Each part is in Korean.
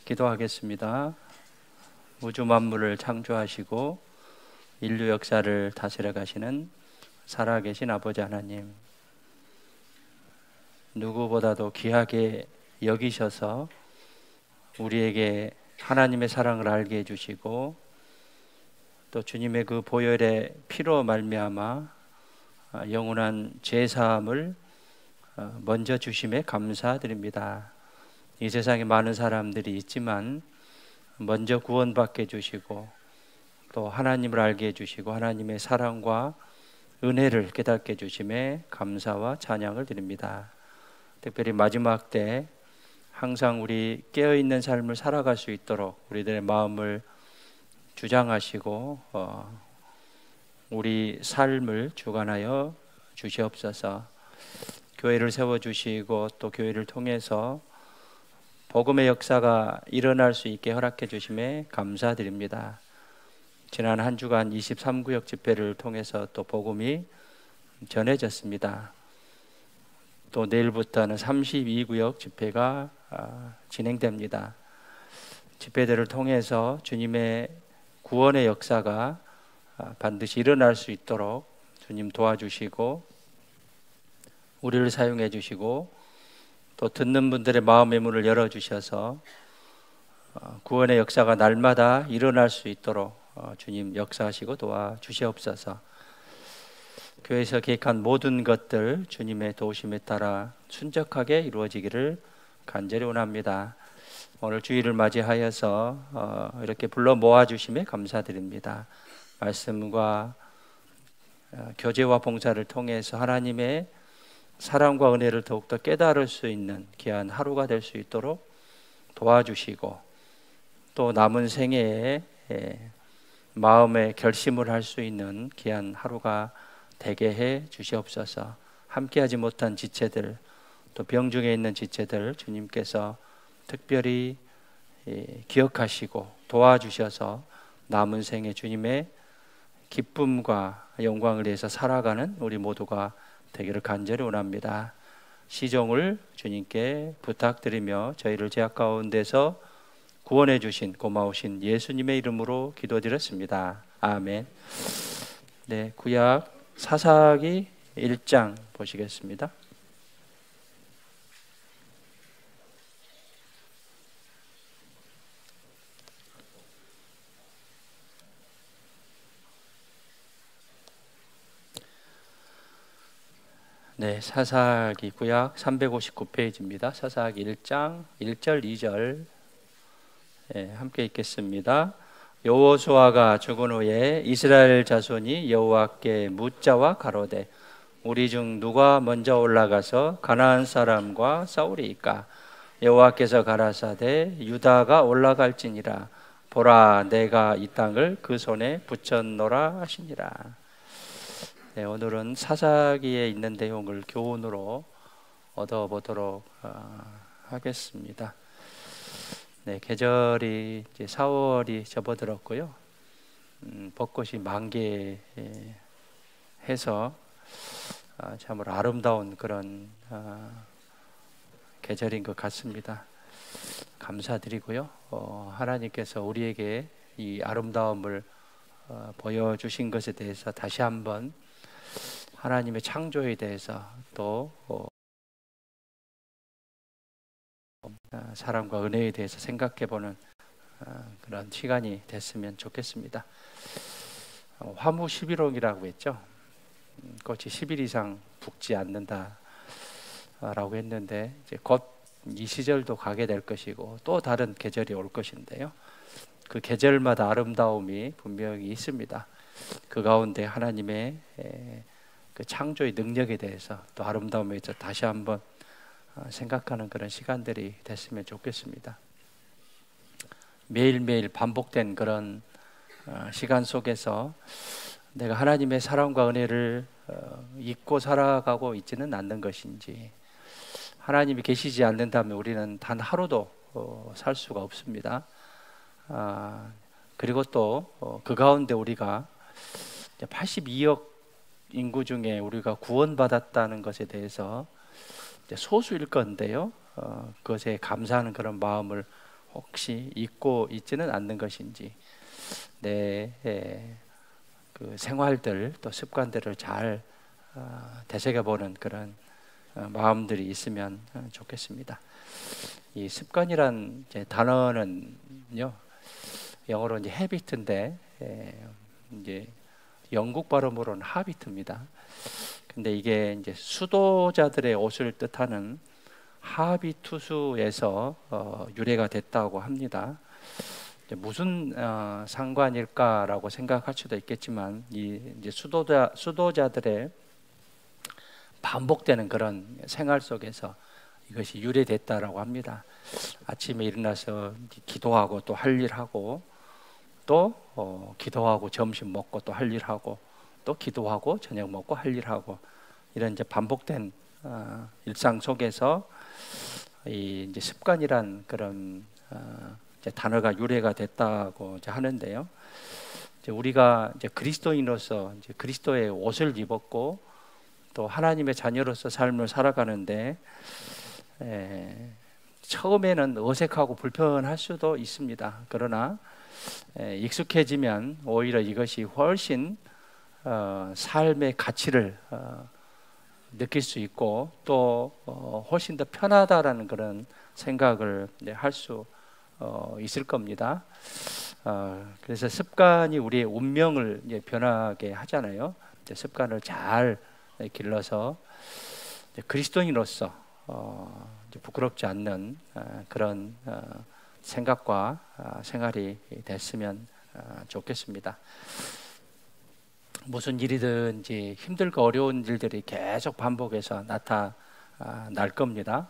기도하겠습니다. 우주 만물을 창조하시고 인류 역사를 다스려 가시는 살아계신 아버지 하나님, 누구보다도 귀하게 여기셔서 우리에게 하나님의 사랑을 알게 해주시고 또 주님의 그 보혈의 피로 말미암아 영원한 죄사함을 먼저 주심에 감사드립니다. 이 세상에 많은 사람들이 있지만 먼저 구원받게 해주시고 또 하나님을 알게 해주시고 하나님의 사랑과 은혜를 깨닫게 해주심에 감사와 찬양을 드립니다. 특별히 마지막 때 항상 우리 깨어있는 삶을 살아갈 수 있도록 우리들의 마음을 주장하시고 우리 삶을 주관하여 주시옵소서. 교회를 세워주시고 또 교회를 통해서 복음의 역사가 일어날 수 있게 허락해 주심에 감사드립니다. 지난 한 주간 23구역 집회를 통해서 또 복음이 전해졌습니다. 또 내일부터는 32구역 집회가 진행됩니다. 집회들을 통해서 주님의 구원의 역사가 반드시 일어날 수 있도록 주님 도와주시고 우리를 사용해 주시고 또 듣는 분들의 마음의 문을 열어주셔서 구원의 역사가 날마다 일어날 수 있도록 주님 역사하시고 도와주시옵소서. 교회에서 계획한 모든 것들 주님의 도우심에 따라 순적하게 이루어지기를 간절히 원합니다. 오늘 주일을 맞이하여서 이렇게 불러 모아주심에 감사드립니다. 말씀과 교제와 봉사를 통해서 하나님의 사랑과 은혜를 더욱더 깨달을 수 있는 귀한 하루가 될 수 있도록 도와주시고 또 남은 생애에 마음의 결심을 할 수 있는 귀한 하루가 되게 해 주시옵소서. 함께하지 못한 지체들 또 병중에 있는 지체들 주님께서 특별히 기억하시고 도와주셔서 남은 생에 주님의 기쁨과 영광을 위해서 살아가는 우리 모두가 되기를 간절히 원합니다. 시종을 주님께 부탁드리며 저희를 죄악 가운데서 구원해 주신 고마우신 예수님의 이름으로 기도드렸습니다. 아멘. 네, 구약 사사기 1장 보시겠습니다. 네, 사사기 구약 359페이지입니다. 사사기 1장 1절 2절 함께 읽겠습니다. 여호수아가 죽은 후에 이스라엘 자손이 여호와께 묻자와 가로되 우리 중 누가 먼저 올라가서 가나안 사람과 싸우리이까? 여호와께서 가라사대 유다가 올라갈지니라. 보라, 내가 이 땅을 그 손에 붙였노라 하시니라. 네, 오늘은 사사기에 있는 내용을 교훈으로 얻어보도록 하겠습니다. 네, 계절이 이제 4월이 접어들었고요. 벚꽃이 만개해서 참으로 아름다운 그런 계절인 것 같습니다. 감사드리고요. 하나님께서 우리에게 이 아름다움을 보여주신 것에 대해서 다시 한번 하나님의 창조에 대해서 또 사랑과 은혜에 대해서 생각해보는 그런 시간이 됐으면 좋겠습니다. 화무 11홍이라고 했죠. 꽃이 10일 이상 붓지 않는다라고 했는데 이제 곧 이 시절도 가게 될 것이고 또 다른 계절이 올 것인데요. 그 계절마다 아름다움이 분명히 있습니다. 그 가운데 하나님의 그 창조의 능력에 대해서 또 아름다움에 대해서 다시 한번 생각하는 그런 시간들이 됐으면 좋겠습니다. 매일매일 반복된 그런 시간 속에서 내가 하나님의 사랑과 은혜를 잊고 살아가고 있지는 않는 것인지, 하나님이 계시지 않는다면 우리는 단 하루도 살 수가 없습니다. 그리고 또 그 가운데 우리가 82억 인구 중에 우리가 구원받았다는 것에 대해서 소수일 건데요. 그것에 감사하는 그런 마음을 혹시 잊고 있지는 않는 것인지, 내 그 생활들 또 습관들을 잘 되새겨보는 그런 마음들이 있으면 좋겠습니다. 이 습관이란 이제 단어는요, 영어로 이제 헤비트인데 이제 영국 발음으로는 하비트입니다. 근데 이게 이제 수도자들의 옷을 뜻하는 하비투수에서 유래가 됐다고 합니다. 무슨 상관일까라고 생각할 수도 있겠지만, 이 이제 수도자들의 반복되는 그런 생활 속에서 이것이 유래됐다라고 합니다. 아침에 일어나서 기도하고 또 할 일하고, 또 기도하고 점심 먹고 또 할 일하고, 또 기도하고 저녁 먹고 할 일하고, 이런 이제 반복된 일상 속에서 이 이제 습관이란 그런 이제 단어가 유래가 됐다고 이제 하는데요. 이제 우리가 이제 그리스도인으로서 이제 그리스도의 옷을 입었고 또 하나님의 자녀로서 삶을 살아가는데, 처음에는 어색하고 불편할 수도 있습니다. 그러나 익숙해지면 오히려 이것이 훨씬 삶의 가치를 느낄 수 있고, 또 훨씬 더 편하다라는 그런 생각을 할 수 있을 겁니다. 그래서 습관이 우리의 운명을 이제 변하게 하잖아요. 이제 습관을 잘 길러서 이제 그리스도인으로서 이제 부끄럽지 않는 그런 생각과 생활이 됐으면 좋겠습니다. 무슨 일이든지 힘들고 어려운 일들이 계속 반복해서 나타날 겁니다.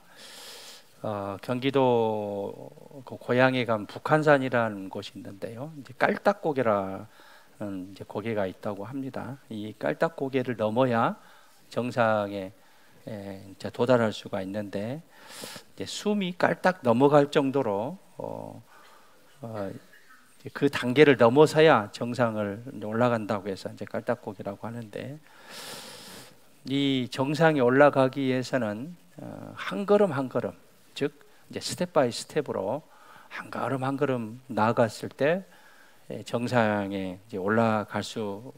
경기도 그 고향에 가면 북한산이라는 곳이 있는데요. 이제 깔딱고개라는 이제 고개가 있다고 합니다. 이 깔딱고개를 넘어야 정상에 이제 도달할 수가 있는데, 이제 숨이 깔딱 넘어갈 정도로 그 단계를 넘어서야 정상을 올라간다고 해서 이제 깔딱고개라고 하는데, 이 정상에 올라가기 위해서는 한 걸음 한 걸음, 즉 이제 스텝 바이 스텝으로 한 걸음 한 걸음 나아갔을 때 정상에 이제 올라갈 수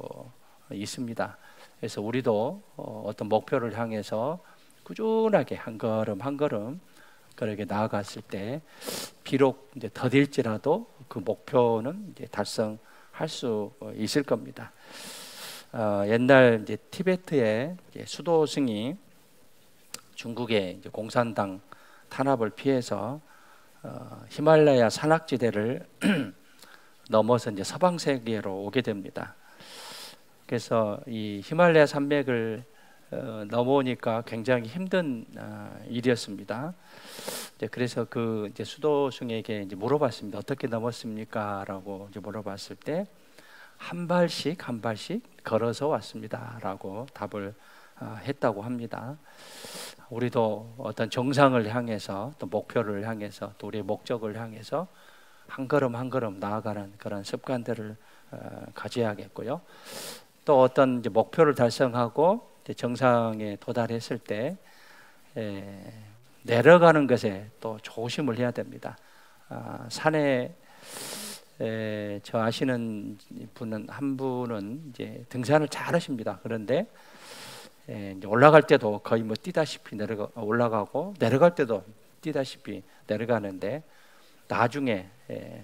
있습니다. 그래서 우리도 어떤 목표를 향해서 꾸준하게 한 걸음 한 걸음 그렇게 나아갔을 때, 비록 이제 더딜지라도 그 목표는 이제 달성할 수 있을 겁니다. 옛날 이제 티베트의 이제 수도승이 중국의 이제 공산당 탄압을 피해서 히말라야 산악지대를 넘어서 이제 서방 세계로 오게 됩니다. 그래서 이 히말라야 산맥을 넘어오니까 굉장히 힘든 일이었습니다. 그래서 그 이제 수도승에게 이제 물어봤습니다. 어떻게 넘었습니까?라고 이제 물어봤을 때, 한 발씩 한 발씩 걸어서 왔습니다라고 답을 했다고 합니다. 우리도 어떤 정상을 향해서, 또 목표를 향해서, 또 우리의 목적을 향해서 한 걸음 한 걸음 나아가는 그런 습관들을 가져야겠고요. 또 어떤 이제 목표를 달성하고 이제 정상에 도달했을 때 내려가는 것에 또 조심을 해야 됩니다. 산에 저 아시는 분은 한 분은 이제 등산을 잘 하십니다. 그런데 이제 올라갈 때도 거의 뭐 뛰다시피 올라가고, 내려갈 때도 뛰다시피 내려가는데, 나중에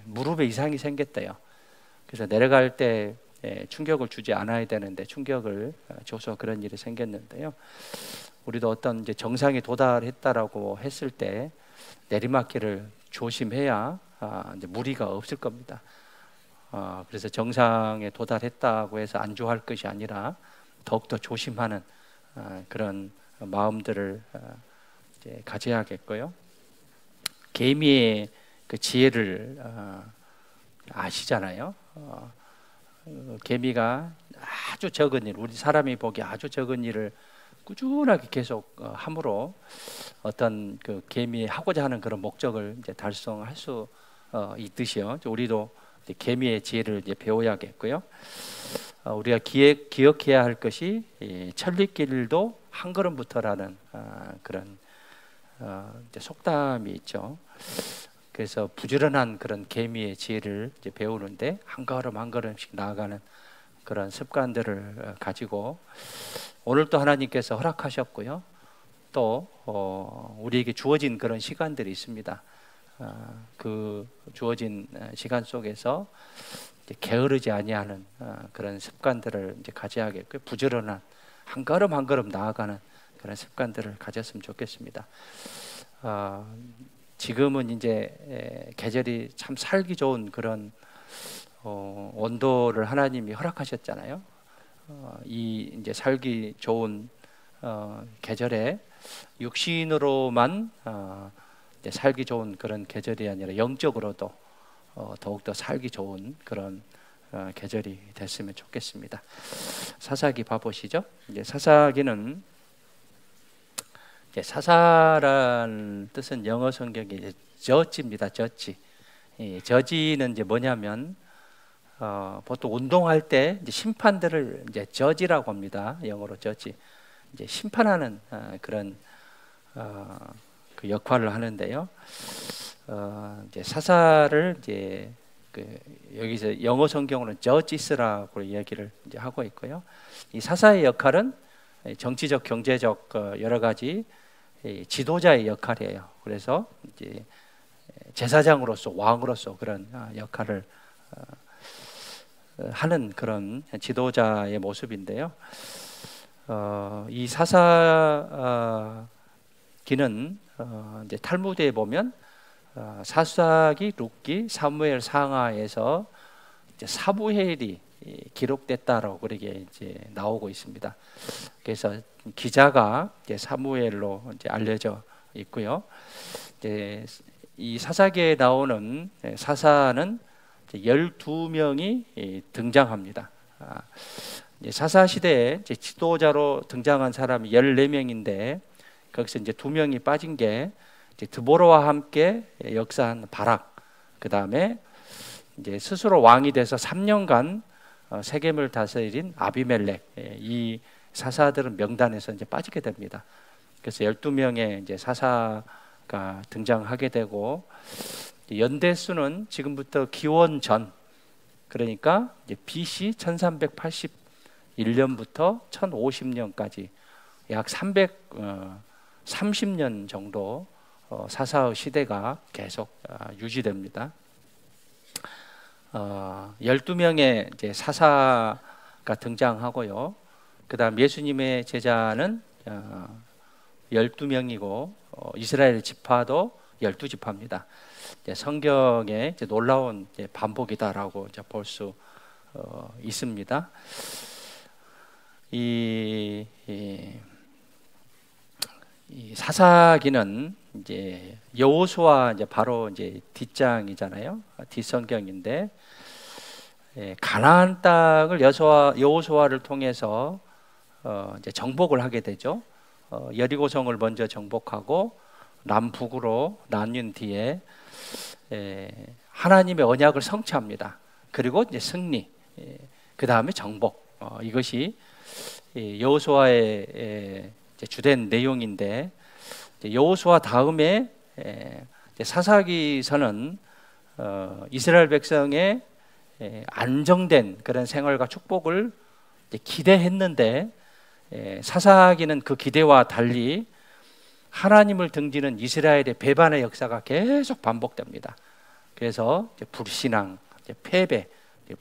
무릎에 이상이 생겼대요. 그래서 내려갈 때 충격을 주지 않아야 되는데 충격을 줘서 그런 일이 생겼는데요. 우리도 어떤 이제 정상에 도달했다라고 했을 때 내리막길을 조심해야 이제 무리가 없을 겁니다. 그래서 정상에 도달했다고 해서 안주할 것이 아니라 더욱더 조심하는 그런 마음들을 이제 가져야겠고요. 개미의 그 지혜를 아시잖아요. 개미가 아주 적은 일, 우리 사람이 보기 아주 적은 일을 꾸준하게 계속 함으로 어떤 그 개미 하고자 하는 그런 목적을 이제 달성할 수 있듯이요. 우리도 이제 개미의 지혜를 이제 배워야겠고요. 우리가 기억해야 할 것이 천리길도 한 걸음부터라는 그런 이제 속담이 있죠. 그래서 부지런한 그런 계미의 지혜를 이제 배우는데 한 걸음 한 걸음씩 나아가는 그런 습관들을 가지고 오늘 또 하나님께서 허락하셨고요. 또 우리에게 주어진 그런 시간들이 있습니다. 그 주어진 시간 속에서 이제 게으르지 아니하는 그런 습관들을 이제 가져야겠고요. 부지런한 한 걸음 한 걸음 나아가는 그런 습관들을 가졌으면 좋겠습니다. 지금은 이제 계절이 참 살기 좋은 그런 온도를 하나님이 허락하셨잖아요. 이 이제 살기 좋은 계절에 육신으로만 이제 살기 좋은 그런 계절이 아니라 영적으로도 더욱더 살기 좋은 그런 계절이 됐으면 좋겠습니다. 사사기 봐보시죠. 이제 사사기는 이제 사사란 뜻은 영어 성경에 이제 저지입니다. 저지. 저지는 이제 뭐냐면 보통 운동할 때 이제 심판들을 이제 저지라고 합니다. 영어로 저지. 이제 심판하는 그런 그 역할을 하는데요. 이제 사사를 이제 여기서 영어 성경으로는 저지스라고 이야기를 이제 하고 있고요. 이 사사의 역할은 정치적, 경제적 여러 가지 지도자의 역할이에요. 그래서 이제 제사장으로서 왕으로서 그런 역할을 하는 그런 지도자의 모습인데요. 이 사사기는 이제 탈무드에 보면 사사기, 룻기, 사무엘 상하에서 이제 사무엘이 기록됐다라고 그렇게 이제 나오고 있습니다. 그래서 기자가 이제 사무엘로 이제 알려져 있고요. 이제 이 사사기에 나오는 사사는 12명이 등장합니다. 사사 시대에 이제 지도자로 등장한 사람이 14명인데 거기서 이제 2명이 빠진 게 이제 드보라와 함께 역사한 바락, 그 다음에 이제 스스로 왕이 돼서 3년간 세겜을 다스린 아비멜렉, 이 사사들은 명단에서 이제 빠지게 됩니다. 그래서 12명의 이제 사사가 등장하게 되고 연대수는 지금부터 기원 전, 그러니까 이제 BC 1381년부터 1050년까지 약 330년 정도 사사의 시대가 계속 유지됩니다. 12명의 이제 사사가 등장하고요. 그 다음 예수님의 제자는 12명이고 이스라엘 지파도 12지파입니다. 성경의 이제 놀라운 이제 반복이다라고 이제 볼 수 있습니다. 이 사사기는 이제 여호수아 이제 바로 이제 뒷장이잖아요. 뒷성경인데 가나안 땅을 여호수아를 통해서 이제 정복을 하게 되죠. 여리고성을 먼저 정복하고 남북으로 나뉜 뒤에 하나님의 언약을 성취합니다. 그리고 이제 승리, 그 다음에 정복. 이것이 여호수아의 주된 내용인데 여호수아 다음에 사사기서는 이스라엘 백성의 안정된 그런 생활과 축복을 기대했는데 사사기는 그 기대와 달리 하나님을 등지는 이스라엘의 배반의 역사가 계속 반복됩니다. 그래서 불신앙, 패배,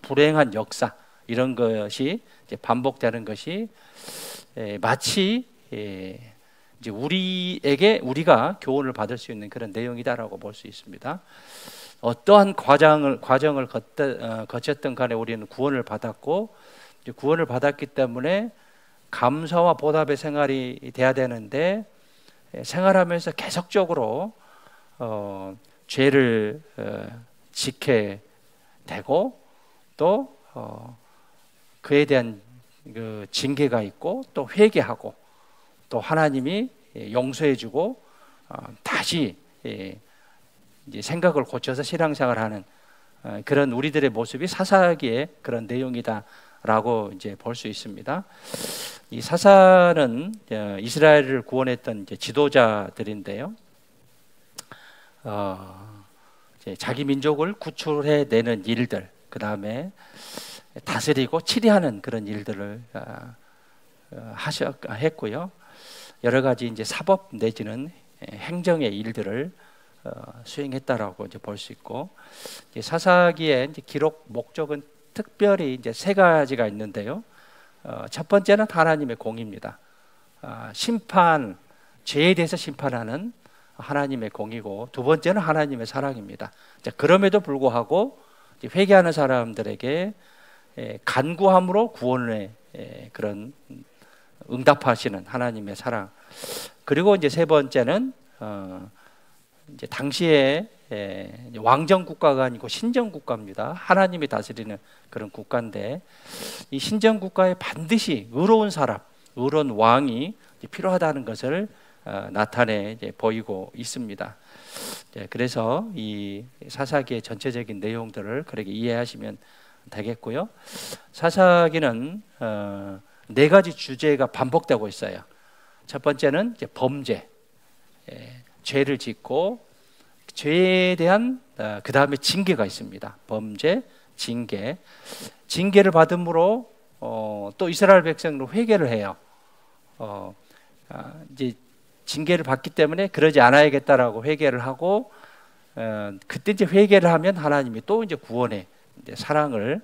불행한 역사 이런 것이 반복되는 것이 마치 이제 우리가 교훈을 받을 수 있는 그런 내용이다라고 볼 수 있습니다. 어떠한 과정을 거쳤던 간에 우리는 구원을 받았고 구원을 받았기 때문에 감사와 보답의 생활이 돼야 되는데 생활하면서 계속적으로 죄를 지게 되고 또 그에 대한 그 징계가 있고 또 회개하고 또 하나님이 용서해주고 다시 이제 생각을 고쳐서 신앙생활하는 그런 우리들의 모습이 사사기의 그런 내용이다라고 이제 볼 수 있습니다. 이 사사는 이스라엘을 구원했던 이제 지도자들인데요. 이제 자기 민족을 구출해내는 일들, 그 다음에 다스리고 치리하는 그런 일들을 했고요. 여러 가지 이제 사법 내지는 행정의 일들을 수행했다라고 이제 볼 수 있고, 이제 사사기의 이제 기록 목적은 특별히 이제 세 가지가 있는데요. 첫 번째는 하나님의 공의입니다. 심판, 죄에 대해서 심판하는 하나님의 공의고, 두 번째는 하나님의 사랑입니다. 그럼에도 불구하고 회개하는 사람들에게 간구함으로 구원의 그런 응답하시는 하나님의 사랑. 그리고 이제 세 번째는 이제 당시에 왕정 국가가 아니고 신정 국가입니다. 하나님이 다스리는 그런 국가인데, 이 신정 국가에 반드시 의로운 사람, 의로운 왕이 필요하다는 것을 나타내 보이고 있습니다. 그래서 이 사사기의 전체적인 내용들을 그렇게 이해하시면 되겠고요. 사사기는 네 가지 주제가 반복되고 있어요. 첫 번째는 이제 범죄, 죄를 짓고 죄에 대한 그 다음에 징계가 있습니다. 범죄, 징계. 징계를 받음으로 또 이스라엘 백성으로 회개를 해요. 이제 징계를 받기 때문에 그러지 않아야겠다라고 회개를 하고, 그때 이제 회개를 하면 하나님이 또 이제 구원의 이제 사랑을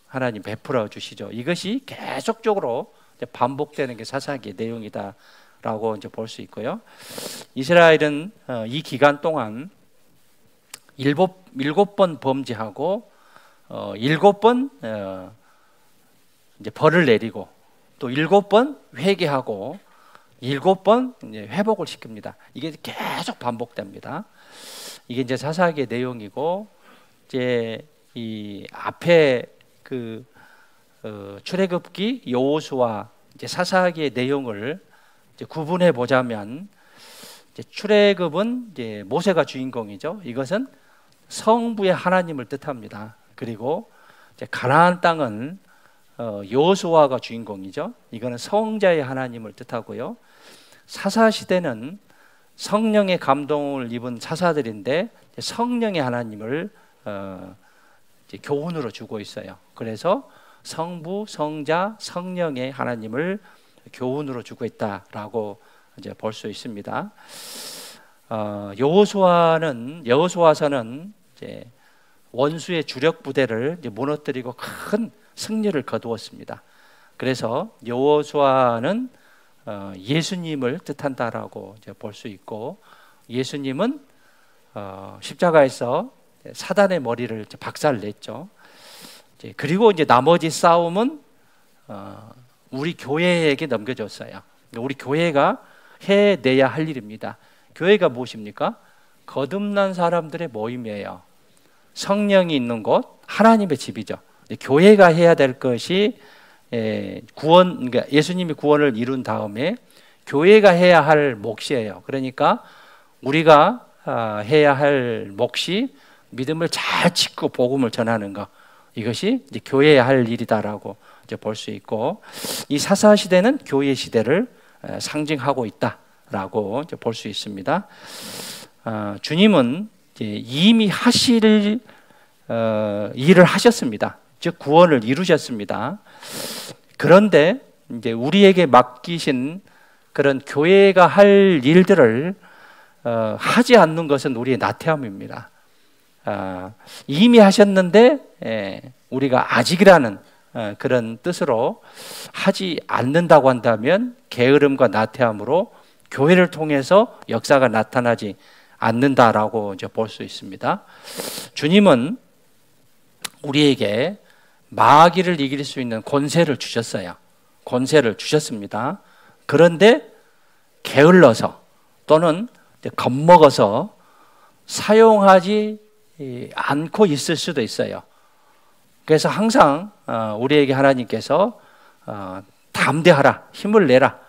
하나님 베풀어 주시죠. 이것이 계속적으로 이제 반복되는 게 사사기의 내용이다라고 이제 볼 수 있고요. 이스라엘은 이 기간 동안 일곱 번 범죄하고 7번 이제 벌을 내리고 또 7번 회개하고 7번 이제 회복을 시킵니다. 이게 계속 반복됩니다. 이게 이제 사사기의 내용이고, 이제 이 앞에 그 출애굽기, 여호수아, 이제 사사기의 내용을 이제 구분해 보자면, 이제 출애굽은 이제 모세가 주인공이죠. 이것은 성부의 하나님을 뜻합니다. 그리고 이제 가나안 땅은 여호수아가 주인공이죠. 이거는 성자의 하나님을 뜻하고요. 사사 시대는 성령의 감동을 입은 사사들인데 성령의 하나님을 이제 교훈으로 주고 있어요. 그래서 성부, 성자, 성령의 하나님을 교훈으로 주고 있다라고 이제 볼 수 있습니다. 여호수아서는 이제 원수의 주력 부대를 이제 무너뜨리고 큰 승리를 거두었습니다. 그래서 여호수아는 예수님을 뜻한다라고 이제 볼 수 있고, 예수님은 십자가에서 사단의 머리를 박살냈죠. 그리고 이제 나머지 싸움은 우리 교회에게 넘겨졌어요. 우리 교회가 해내야 할 일입니다. 교회가 무엇입니까? 거듭난 사람들의 모임이에요. 성령이 있는 곳, 하나님의 집이죠. 교회가 해야 될 것이 그러니까 예수님이 구원을 이룬 다음에 교회가 해야 할 몫이에요. 그러니까 우리가 해야 할 몫이 믿음을 잘 짓고 복음을 전하는 것, 이것이 이제 교회의 할 일이다라고 이제 볼 수 있고, 이 사사 시대는 교회 시대를 상징하고 있다라고 이제 볼 수 있습니다. 주님은 이제 이미 하실 일을 하셨습니다. 즉 구원을 이루셨습니다. 그런데 이제 우리에게 맡기신 그런 교회가 할 일들을 하지 않는 것은 우리의 나태함입니다. 이미 하셨는데 우리가 아직이라는 그런 뜻으로 하지 않는다고 한다면 게으름과 나태함으로 교회를 통해서 역사가 나타나지 않는다라고 이제 볼 수 있습니다. 주님은 우리에게 마귀를 이길 수 있는 권세를 주셨어요. 권세를 주셨습니다. 그런데 게을러서 또는 겁먹어서 사용하지 않고 있을 수도 있어요. 그래서 항상 우리에게 하나님께서 담대하라, 힘을 내라,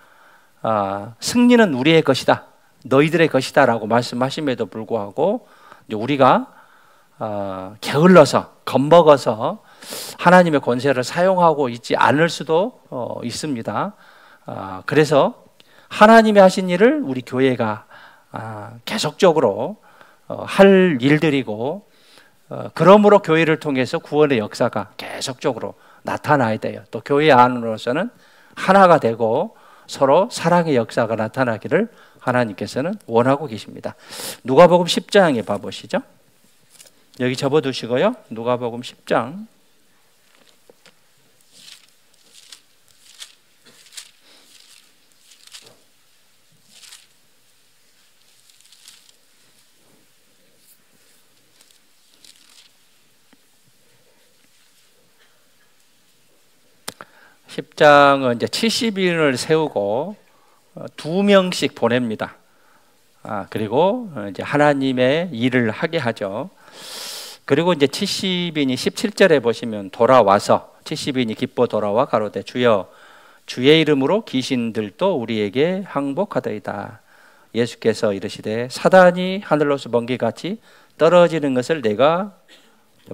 승리는 우리의 것이다, 너희들의 것이다 라고 말씀하심에도 불구하고 우리가 게을러서 겁먹어서 하나님의 권세를 사용하고 있지 않을 수도 있습니다. 그래서 하나님이 하신 일을 우리 교회가 계속적으로 할 일들이고 그러므로 교회를 통해서 구원의 역사가 계속적으로 나타나야 돼요. 또 교회 안으로서는 하나가 되고 서로 사랑의 역사가 나타나기를 하나님께서는 원하고 계십니다. 누가복음 10장에 봐보시죠. 여기 접어두시고요. 누가복음 10장 10장은 이제 70인을 세우고 2명씩 보냅니다. 그리고 이제 하나님의 일을 하게 하죠. 그리고 이제 70인이 17절에 보시면 돌아와서 70인이 기뻐 돌아와 가로되 주여 주의 이름으로 귀신들도 우리에게 항복하더이다. 예수께서 이르시되 사단이 하늘로서 번개같이 떨어지는 것을 내가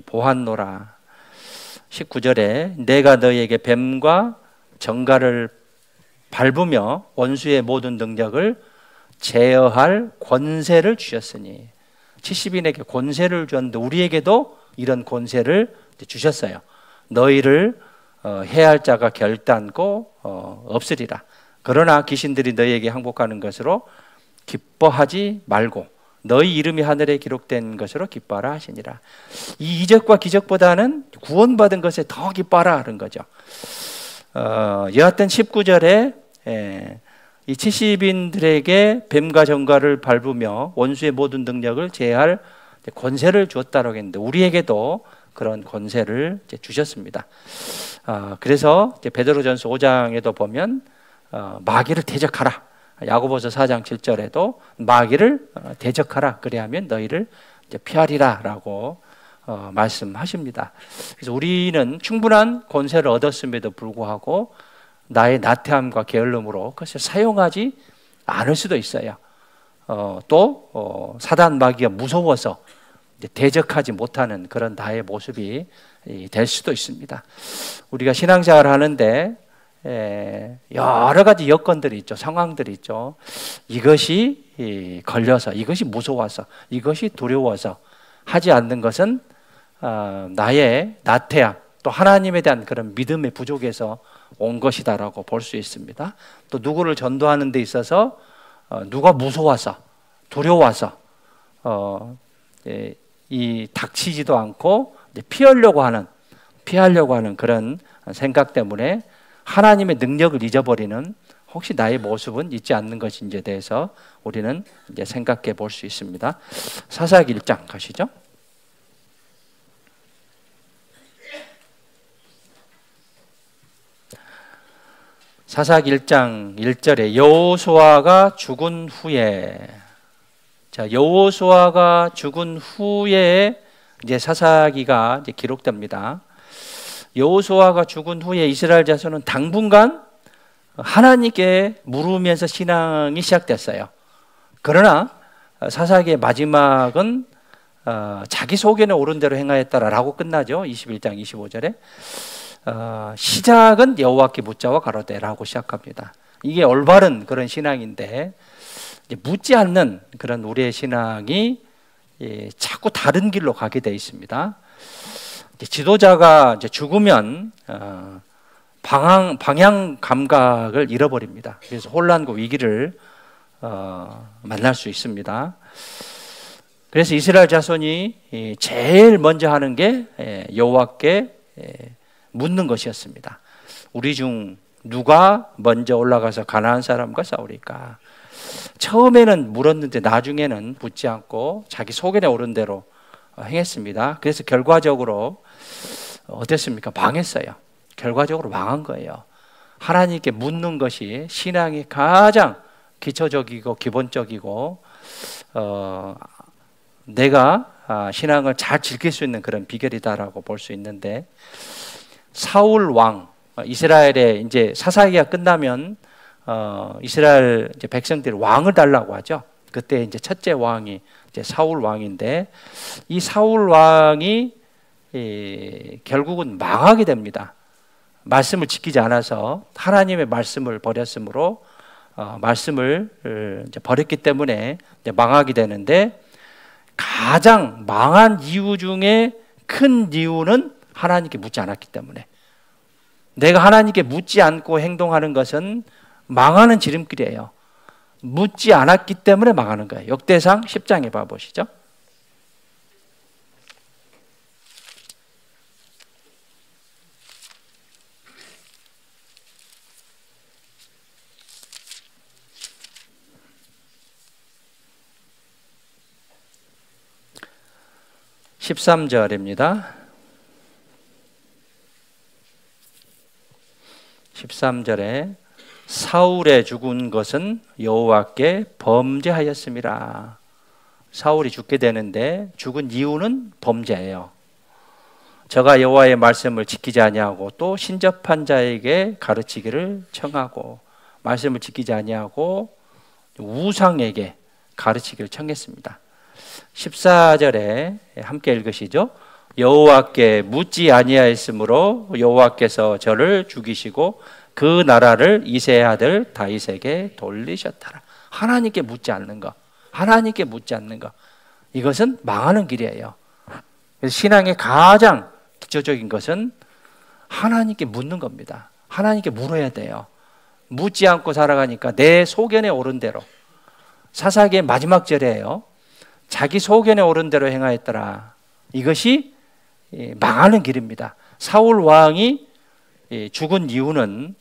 보았노라. 19절에 내가 너희에게 뱀과 정갈을 밟으며 원수의 모든 능력을 제어할 권세를 주셨으니 70인에게 권세를 주었는데 우리에게도 이런 권세를 주셨어요. 너희를 해할 자가 결단코 없으리라. 그러나 귀신들이 너희에게 항복하는 것으로 기뻐하지 말고 너희 이름이 하늘에 기록된 것으로 기뻐하라 하시니라. 이 이적과 기적보다는 구원받은 것에 더 기뻐하라 하는 거죠. 여하튼 19절에 이 70인들에게 뱀과 정갈을 밟으며 원수의 모든 능력을 제할 권세를 주었다라고 했는데 우리에게도 그런 권세를 주셨습니다. 그래서 베드로전서 5장에도 보면 마귀를 대적하라. 야고보서 4장 7절에도 마귀를 대적하라. 그래야면 너희를 피하리라라고 말씀하십니다. 그래서 우리는 충분한 권세를 얻었음에도 불구하고 나의 나태함과 게을름으로 그것을 사용하지 않을 수도 있어요. 또 사단 마귀가 무서워서 대적하지 못하는 그런 나의 모습이 될 수도 있습니다. 우리가 신앙생활을 하는데 여러 가지 여건들이 있죠. 상황들이 있죠. 이것이 걸려서, 이것이 무서워서, 이것이 두려워서 하지 않는 것은 나의 나태함, 또 하나님에 대한 그런 믿음의 부족에서 온 것이다라고 볼 수 있습니다. 또 누구를 전도하는 데 있어서 누가 무서워서, 두려워서 이 닥치지도 않고 피하려고 하는 그런 생각 때문에 하나님의 능력을 잊어버리는 혹시 나의 모습은 있지 않는 것인지에 대해서 우리는 이제 생각해 볼 수 있습니다. 사사기 1장 가시죠. 사사기 1장 1절에 여호수아가 죽은 후에, 자, 여호수아가 죽은 후에 이제 사사기가 이제 기록됩니다. 여호수아가 죽은 후에 이스라엘 자손은 당분간 하나님께 물으면서 신앙이 시작됐어요. 그러나 사사기의 마지막은 자기 속에는 옳은 대로 행하였다라고 끝나죠. 21장 25절에 시작은 여호와께 묻자와 가로되라고 시작합니다. 이게 올바른 그런 신앙인데 묻지 않는 그런 우리의 신앙이 자꾸 다른 길로 가게 돼 있습니다. 지도자가 이제 죽으면 방향 감각을 잃어버립니다. 그래서 혼란과 위기를 만날 수 있습니다. 그래서 이스라엘 자손이 제일 먼저 하는 게 여호와께 묻는 것이었습니다. 우리 중 누가 먼저 올라가서 가나안 사람과 싸우리까? 처음에는 물었는데 나중에는 묻지 않고 자기 속에 오른 대로 행했습니다. 그래서 결과적으로 어땠습니까? 망했어요. 결과적으로 망한 거예요. 하나님께 묻는 것이 신앙이 가장 기초적이고 기본적이고 내가 신앙을 잘 지킬 수 있는 그런 비결이다라고 볼 수 있는데, 사울 왕, 이스라엘의 이제 사사기가 끝나면 이스라엘 이제 백성들이 왕을 달라고 하죠. 그때 이제 첫째 왕이 이제 사울 왕인데, 이 사울 왕이 결국은 망하게 됩니다. 말씀을 지키지 않아서 하나님의 말씀을 버렸으므로 말씀을 이제 버렸기 때문에 이제 망하게 되는데, 가장 망한 이유 중에 큰 이유는 하나님께 묻지 않았기 때문에, 내가 하나님께 묻지 않고 행동하는 것은 망하는 지름길이에요. 묻지 않았기 때문에 망하는 거예요. 역대상 10장에 봐보시죠. (13절입니다) 13절에 사울의 죽은 것은 여호와께 범죄하였음이라. 사울이 죽게 되는데 죽은 이유는 범죄예요. 저가 여호와의 말씀을 지키지 아니하고 또 신접한 자에게 가르치기를 청하고, 말씀을 지키지 아니하고 우상에게 가르치기를 청했습니다. 14절에 함께 읽으시죠. 여호와께 묻지 아니하였으므로 여호와께서 저를 죽이시고 그 나라를 이새의 아들 다윗에게 돌리셨더라. 하나님께 묻지 않는 것, 하나님께 묻지 않는 것, 이것은 망하는 길이에요. 그래서 신앙의 가장 기초적인 것은 하나님께 묻는 겁니다. 하나님께 물어야 돼요. 묻지 않고 살아가니까 내 소견에 오른 대로, 사사기의 마지막 절이에요. 자기 소견에 오른 대로 행하였더라. 이것이 망하는 길입니다. 사울 왕이 죽은 이유는,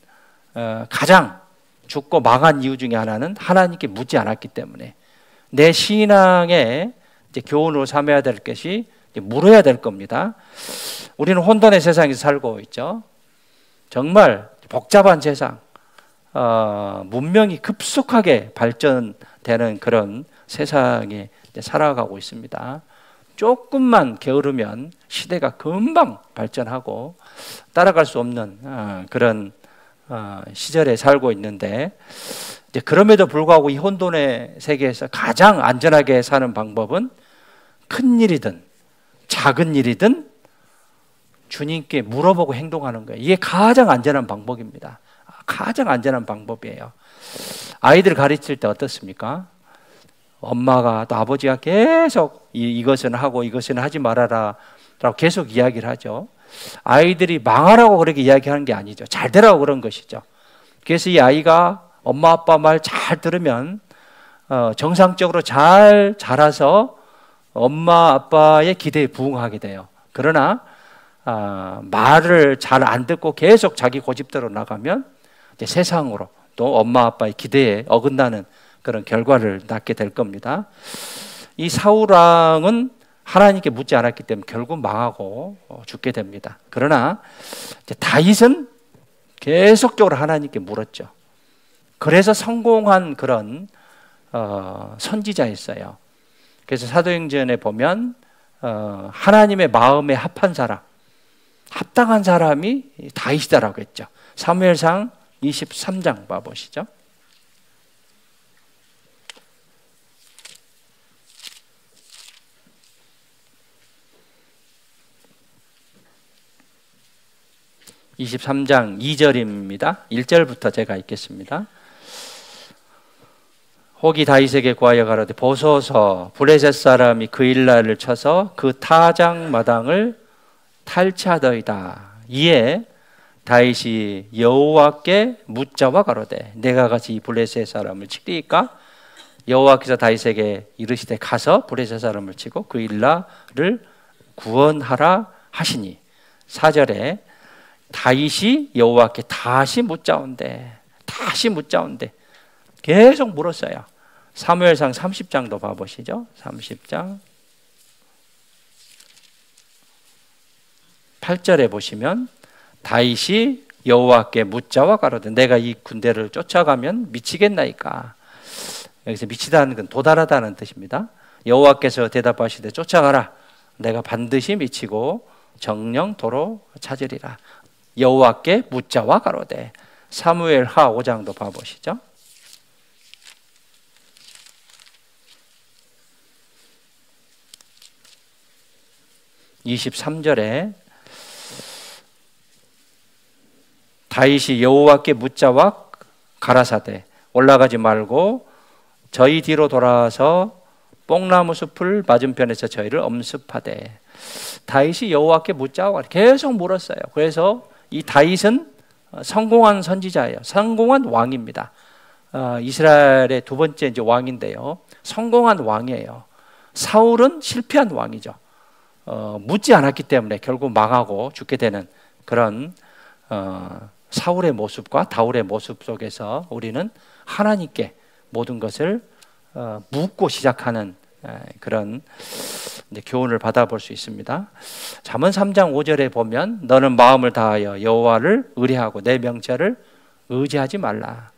가장 죽고 망한 이유 중에 하나는 하나님께 묻지 않았기 때문에, 내 신앙의 이제 교훈으로 삼아야 될 것이 물어야 될 겁니다. 우리는 혼돈의 세상에서 살고 있죠. 정말 복잡한 세상, 문명이 급속하게 발전되는 그런 세상에 살아가고 있습니다. 조금만 게으르면 시대가 금방 발전하고 따라갈 수 없는 그런 시절에 살고 있는데, 이제 그럼에도 불구하고 이 혼돈의 세계에서 가장 안전하게 사는 방법은 큰 일이든 작은 일이든 주님께 물어보고 행동하는 거예요. 이게 가장 안전한 방법입니다. 가장 안전한 방법이에요. 아이들 가르칠 때 어떻습니까? 엄마가 또 아버지가 계속 이것은 하고 이것은 하지 말아라 라고 계속 이야기를 하죠. 아이들이 망하라고 그렇게 이야기하는 게 아니죠. 잘 되라고 그런 것이죠. 그래서 이 아이가 엄마 아빠 말 잘 들으면 정상적으로 잘 자라서 엄마 아빠의 기대에 부응하게 돼요. 그러나 말을 잘 안 듣고 계속 자기 고집대로 나가면 이제 세상으로 또 엄마 아빠의 기대에 어긋나는 그런 결과를 낳게 될 겁니다. 이 사울 왕은 하나님께 묻지 않았기 때문에 결국 망하고 죽게 됩니다. 그러나 이제 다윗은 계속적으로 하나님께 물었죠. 그래서 성공한 그런 선지자였어요. 그래서 사도행전에 보면 하나님의 마음에 합한 사람, 합당한 사람이 다윗이다라고 했죠. 사무엘상 23장 봐보시죠. (23장) 2절입니다. 1절부터 제가 읽겠습니다. 혹이 다윗에게 구하여 가로되 보소서, 블레셋 사람이 그 일날을 쳐서 그 타작 마당을 탈취하더이다. 이에 다윗이 여호와께 묻자와 가로되 내가 같이 이 블레셋 사람을 치리이까? 여호와께서 다윗에게 이르시되 가서 블레셋 사람을 치고 그 일날을 구원하라 하시니. 4절에 다윗이 여호와께 다시 묻자온대 계속 물었어요. 사무엘상 30장도 봐보시죠. 30장 8절에 보시면 다윗이 여호와께 묻자와 가로되 내가 이 군대를 쫓아가면 미치겠나이까. 여기서 미치다는 건 도달하다는 뜻입니다. 여호와께서 대답하시되 쫓아가라. 내가 반드시 미치고 정령 도로 찾으리라. 여호와께 묻자와 가로되. 사무엘하 5장도 봐보시죠. (23절에) 다윗이 여호와께 묻자와 가라사대 올라가지 말고 저희 뒤로 돌아와서 뽕나무 숲을 맞은편에서 저희를 엄습하되. 다윗이 여호와께 묻자고 계속 물었어요. 그래서 이 다윗은 성공한 선지자예요. 성공한 왕입니다. 이스라엘의 두 번째 이제 왕인데요. 성공한 왕이에요. 사울은 실패한 왕이죠. 묻지 않았기 때문에 결국 망하고 죽게 되는 그런 사울의 모습과 다윗의 모습 속에서 우리는 하나님께 모든 것을 묻고 시작하는 그런 이제 교훈을 받아볼 수 있습니다. 잠언 3장 5절에 보면 너는 마음을 다하여 여호와를 의뢰하고 내 명철을 의지하지 말라.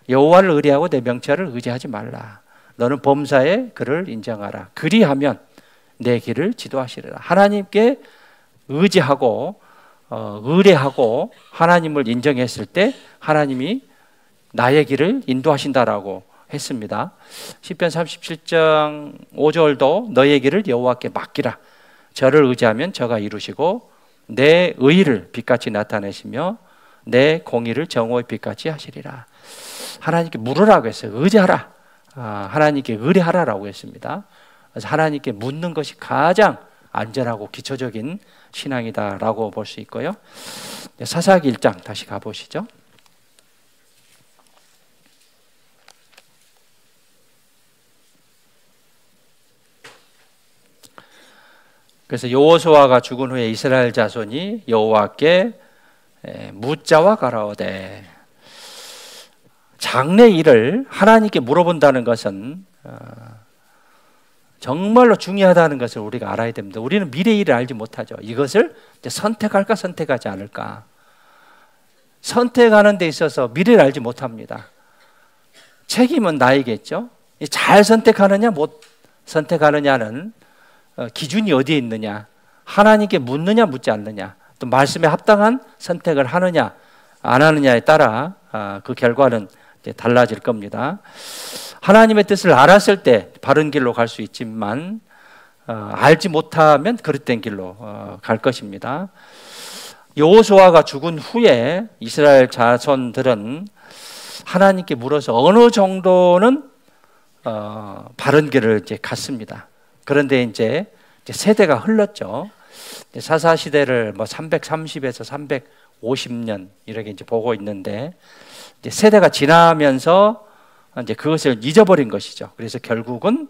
여호와를 의뢰하고 내 명철을 의지하지 말라. 너는 범사에 그를 인정하라. 그리하면 내 길을 지도하시리라. 하나님께 의지하고 의뢰하고 하나님을 인정했을 때 하나님이 나의 길을 인도하신다라고 했습니다. 시편 37장 5절도 너의 길을 여호와께 맡기라. 저를 의지하면 저가 이루시고 내 의를 빛같이 나타내시며 내 공의를 정오의 빛같이 하시리라. 하나님께 물으라고 했어요. 의지하라. 하나님께 의뢰하라라고 했습니다. 그래서 하나님께 묻는 것이 가장 안전하고 기초적인 신앙이다라고 볼 수 있고요. 사사기 1장 다시 가보시죠. 그래서 여호수아가 죽은 후에 이스라엘 자손이 여호와께 묻자와 가라오되. 장래 일을 하나님께 물어본다는 것은 정말로 중요하다는 것을 우리가 알아야 됩니다. 우리는 미래 일을 알지 못하죠. 이것을 선택할까 선택하지 않을까. 선택하는 데 있어서 미래를 알지 못합니다. 책임은 나에게죠. 잘 선택하느냐 못 선택하느냐는 기준이 어디에 있느냐, 하나님께 묻느냐 묻지 않느냐, 또 말씀에 합당한 선택을 하느냐 안 하느냐에 따라 그 결과는 달라질 겁니다. 하나님의 뜻을 알았을 때 바른 길로 갈 수 있지만 알지 못하면 그릇된 길로 갈 것입니다. 여호수아가 죽은 후에 이스라엘 자손들은 하나님께 물어서 어느 정도는 바른 길을 이제 갔습니다. 그런데 이제 세대가 흘렀죠. 사사 시대를 뭐 330에서 350년 이렇게 이제 보고 있는데 이제 세대가 지나면서 이제 그것을 잊어버린 것이죠. 그래서 결국은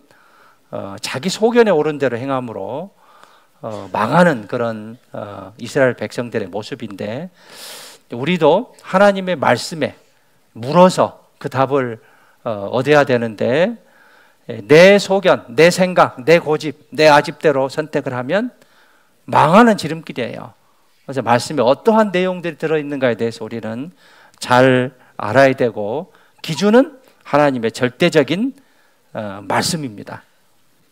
자기 소견에 오른 대로 행함으로 망하는 그런 이스라엘 백성들의 모습인데, 우리도 하나님의 말씀에 물어서 그 답을 얻어야 되는데 내 소견, 내 생각, 내 고집, 내 아집대로 선택을 하면 망하는 지름길이에요. 그래서 말씀에 어떠한 내용들이 들어있는가에 대해서 우리는 잘 알아야 되고, 기준은 하나님의 절대적인 말씀입니다.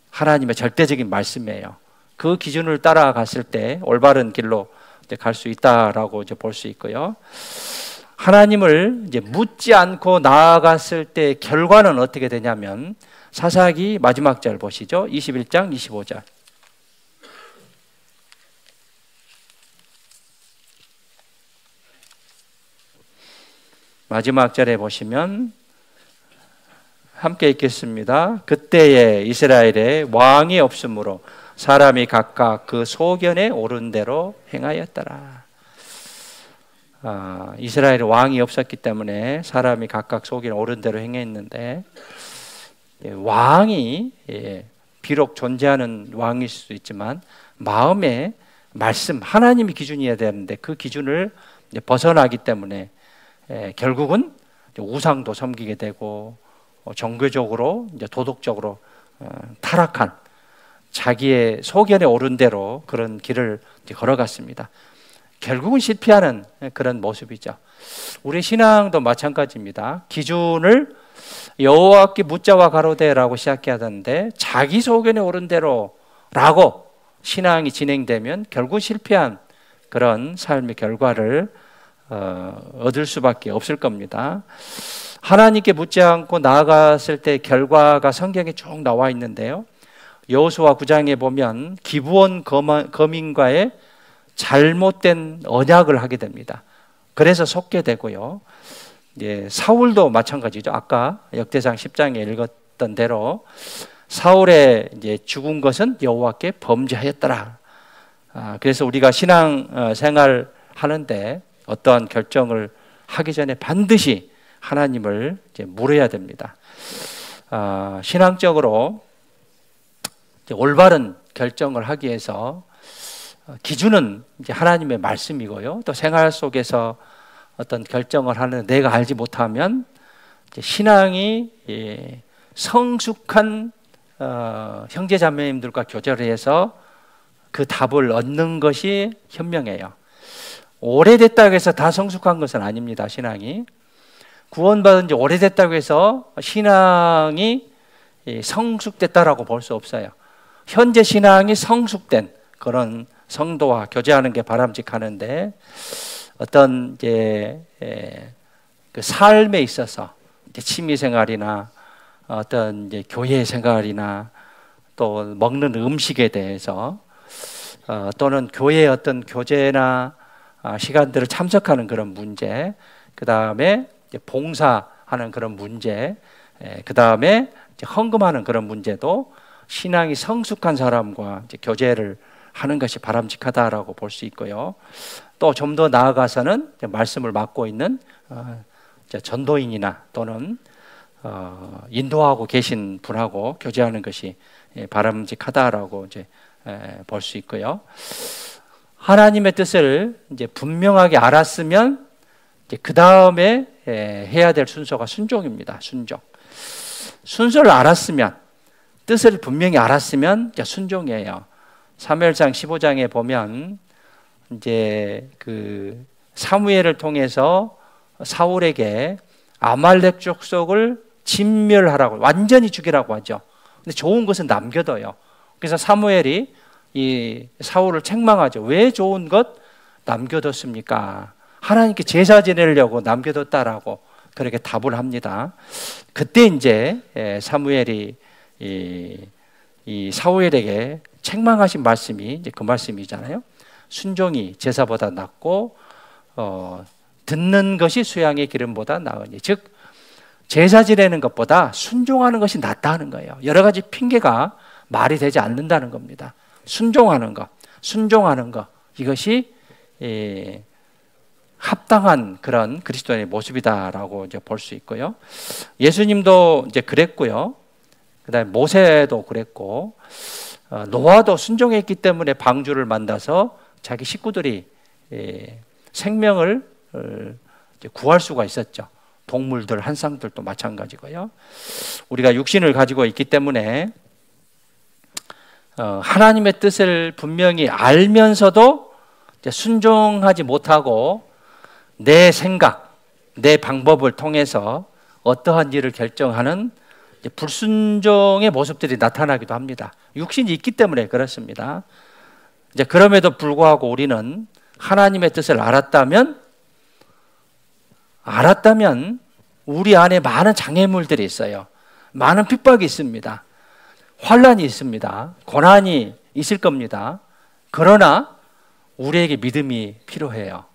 하나님의 절대적인 말씀이에요. 그 기준을 따라갔을 때 올바른 길로 갈 수 있다라고 이제 볼 수 있고요. 하나님을 이제 묻지 않고 나아갔을 때 결과는 어떻게 되냐면, 사사기 마지막 절 보시죠. 21장 25절. 마지막 절에 보시면 함께 읽겠습니다. 그때에 이스라엘에 왕이 없으므로 사람이 각각 그 소견에 오른 대로 행하였더라. 이스라엘에 왕이 없었기 때문에 사람이 각각 소견에 오른 대로 행했는데, 왕이 비록 존재하는 왕일 수도 있지만 마음의 말씀, 하나님이 기준이어야 되는데 그 기준을 벗어나기 때문에 결국은 우상도 섬기게 되고 종교적으로 이제 도덕적으로 타락한, 자기의 소견에 오른 대로 그런 길을 걸어갔습니다. 결국은 실패하는 그런 모습이죠. 우리 신앙도 마찬가지입니다. 기준을 여호와께 묻자와 가로되라고 시작하던데 자기 소견에 오른 대로라고 신앙이 진행되면 결국 실패한 그런 삶의 결과를 얻을 수밖에 없을 겁니다. 하나님께 묻지 않고 나아갔을 때 결과가 성경에 쭉 나와 있는데요. 여호수아 9장에 보면 기브온 거민과의 잘못된 언약을 하게 됩니다. 그래서 속게 되고요. 사울도 마찬가지죠. 아까 역대상 10장에 읽었던 대로 사울의 이제 죽은 것은 여호와께 범죄하였더라. 그래서 우리가 신앙 생활 하는데 어떠한 결정을 하기 전에 반드시 하나님을 이제 물어야 됩니다. 신앙적으로 이제 올바른 결정을 하기 위해서 기준은 이제 하나님의 말씀이고요. 또 생활 속에서 어떤 결정을 하는 내가 알지 못하면 이제 신앙이 성숙한 형제 자매님들과 교제를 해서 그 답을 얻는 것이 현명해요. 오래됐다고 해서 다 성숙한 것은 아닙니다. 신앙이 구원받은 지 오래됐다고 해서 신앙이 성숙됐다라고 볼 수 없어요. 현재 신앙이 성숙된 그런 성도와 교제하는 게 바람직하는데 어떤 이제 그 삶에 있어서 이제 취미 생활이나 어떤 이제 교회 생활이나 또 먹는 음식에 대해서 또는 교회의 어떤 교제나 시간들을 참석하는 그런 문제, 그 다음에 봉사하는 그런 문제, 그 다음에 헌금하는 그런 문제도 신앙이 성숙한 사람과 이제 교제를 하는 것이 바람직하다라고 볼 수 있고요. 또 좀 더 나아가서는 말씀을 맡고 있는 전도인이나 또는 인도하고 계신 분하고 교제하는 것이 바람직하다라고 이제 볼 수 있고요. 하나님의 뜻을 이제 분명하게 알았으면 이제 그 다음에 해야 될 순서가 순종입니다. 순서를 알았으면, 뜻을 분명히 알았으면 이제 순종이에요. 사무엘상 15장에 보면 이제 그 사무엘을 통해서 사울에게 아말렉 족속을 진멸하라고, 완전히 죽이라고 하죠. 근데 좋은 것은 남겨둬요. 그래서 사무엘이 이 사울을 책망하죠. 왜 좋은 것 남겨뒀습니까? 하나님께 제사 지내려고 남겨뒀다라고 그렇게 답을 합니다. 그때 이제 사무엘이 이 사무엘에게 책망하신 말씀이 이제 그 말씀이잖아요. 순종이 제사보다 낫고 듣는 것이 수양의 기름보다 나으니, 즉 제사 지내는 것보다 순종하는 것이 낫다는 거예요. 여러 가지 핑계가 말이 되지 않는다는 겁니다. 순종하는 것, 이것이 합당한 그런 그리스도인의 모습이다라고 이제 볼 수 있고요. 예수님도 이제 그랬고요. 그다음에 모세도 그랬고, 노아도 순종했기 때문에 방주를 만나서 자기 식구들이 생명을 구할 수가 있었죠. 동물들, 한상들도 마찬가지고요. 우리가 육신을 가지고 있기 때문에 하나님의 뜻을 분명히 알면서도 순종하지 못하고 내 생각, 내 방법을 통해서 어떠한 일을 결정하는 불순종의 모습들이 나타나기도 합니다. 육신이 있기 때문에 그렇습니다. 이제 그럼에도 불구하고 우리는 하나님의 뜻을 알았다면 우리 안에 많은 장애물들이 있어요. 많은 핍박이 있습니다. 환난이 있습니다. 고난이 있을 겁니다. 그러나 우리에게 믿음이 필요해요.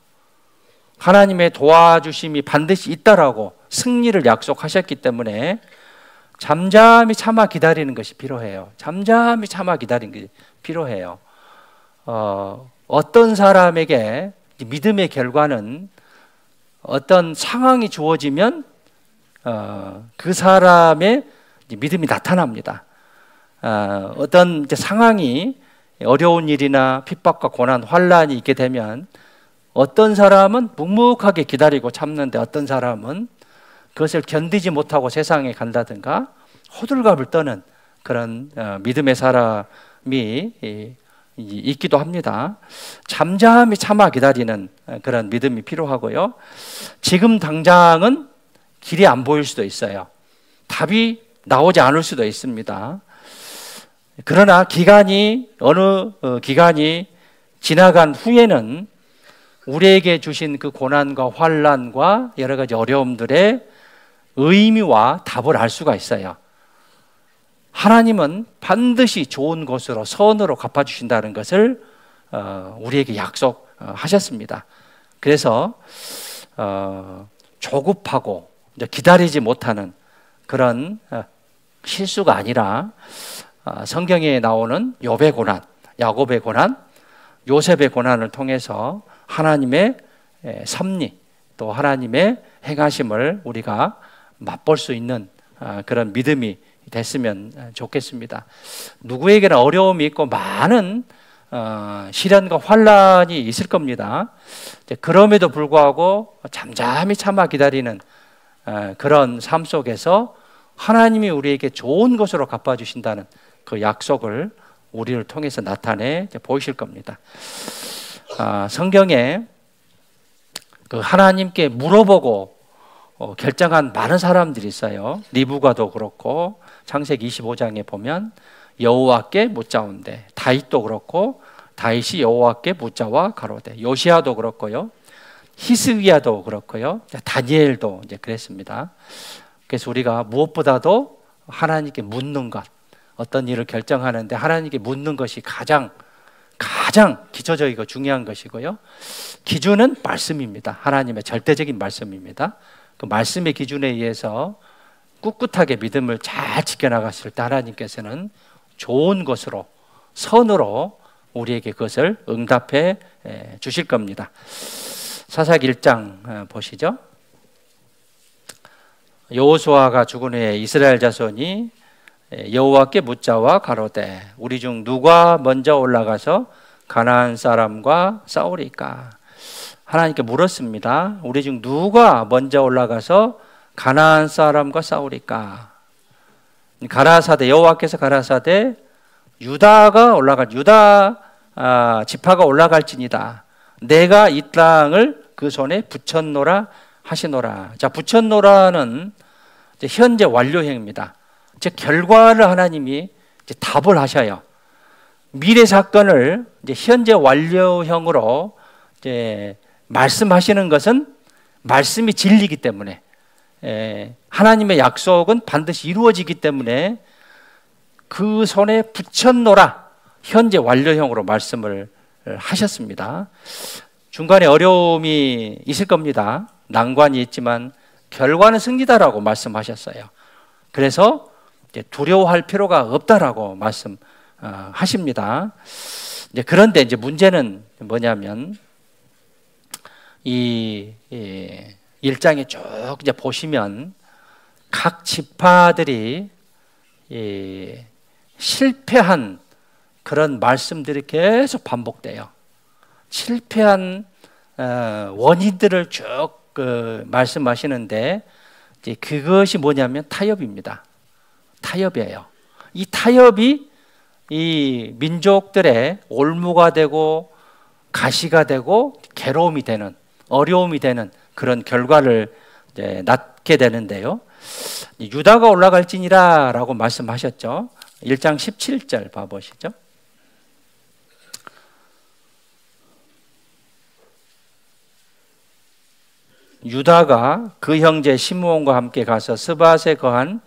하나님의 도와주심이 반드시 있다라고 승리를 약속하셨기 때문에 잠잠히 참아 기다리는 것이 필요해요. 잠잠히 참아 기다리는 것이 필요해요. 어떤 사람에게 믿음의 결과는 어떤 상황이 주어지면 그 사람의 믿음이 나타납니다. 어떤 상황이 어려운 일이나 핍박과 고난, 환난이 있게 되면 어떤 사람은 묵묵하게 기다리고 참는데 어떤 사람은 그것을 견디지 못하고 세상에 간다든가 호들갑을 떠는 그런 믿음의 사람이 있기도 합니다. 잠잠히 참아 기다리는 그런 믿음이 필요하고요. 지금 당장은 길이 안 보일 수도 있어요. 답이 나오지 않을 수도 있습니다. 그러나 어느 기간이 지나간 후에는 우리에게 주신 그 고난과 환난과 여러 가지 어려움들의 의미와 답을 알 수가 있어요. 하나님은 반드시 좋은 것으로 선으로 갚아주신다는 것을 우리에게 약속하셨습니다. 그래서 조급하고 기다리지 못하는 그런 실수가 아니라 성경에 나오는 욥의 고난, 야곱의 고난, 요셉의 고난을 통해서 하나님의 섭리 또 하나님의 행하심을 우리가 맛볼 수 있는 그런 믿음이 됐으면 좋겠습니다. 누구에게나 어려움이 있고 많은 시련과 환란이 있을 겁니다. 그럼에도 불구하고 잠잠히 참아 기다리는 그런 삶 속에서 하나님이 우리에게 좋은 것으로 갚아주신다는 그 약속을 우리를 통해서 나타내 보이실 겁니다. 성경에 그 하나님께 물어보고 결정한 많은 사람들이 있어요. 리브가도 그렇고 창세기 25장에 보면 여호와께 묻자온대. 다윗도 그렇고 다윗이 여호와께 묻자와 가로되. 요시야도 그렇고요. 히스기야도 그렇고요. 다니엘도 이제 그랬습니다. 그래서 우리가 무엇보다도 하나님께 묻는 것, 어떤 일을 결정하는데 하나님께 묻는 것이 가장 기초적이고 중요한 것이고요. 기준은 말씀입니다. 하나님의 절대적인 말씀입니다. 그 말씀의 기준에 의해서 꿋꿋하게 믿음을 잘 지켜나갔을 때 하나님께서는 좋은 것으로, 선으로 우리에게 그것을 응답해 주실 겁니다. 사사기 1장 보시죠. 여호수아가 죽은 후에 이스라엘 자손이 여호와께 묻자와 가로되 우리 중 누가 먼저 올라가서 가나안 사람과 싸우리까? 하나님께 물었습니다. 우리 중 누가 먼저 올라가서 가나안 사람과 싸우리까? 가라사대, 여호와께서 가라사대 유다 지파가 올라갈지니다. 내가 이 땅을 그 손에 붙였노라 하시노라. 자, 붙였노라는 현재 완료형입니다. 즉 결과를 하나님이 이제 답을 하셔요. 미래 사건을 이제 현재 완료형으로 이제 말씀하시는 것은 말씀이 진리이기 때문에, 하나님의 약속은 반드시 이루어지기 때문에 그 손에 붙였노라, 현재 완료형으로 말씀을 하셨습니다. 중간에 어려움이 있을 겁니다. 난관이 있지만 결과는 승리다라고 말씀하셨어요. 그래서 두려워할 필요가 없다라고 말씀하십니다. 그런데 이제 문제는 뭐냐면 이 1장에 쭉 이제 보시면 각 지파들이 실패한 그런 말씀들이 계속 반복돼요. 실패한 원인들을 쭉 말씀하시는데 이제 그것이 뭐냐면 타협입니다. 타협이에요. 이 타협이 이 민족들의 올무가 되고 가시가 되고 괴로움이 되는, 어려움이 되는 그런 결과를 이제 낳게 되는데요. 유다가 올라갈지니라 라고 말씀하셨죠. 1장 17절 봐보시죠. 유다가 그 형제 시므온과 함께 가서 스밧에 거한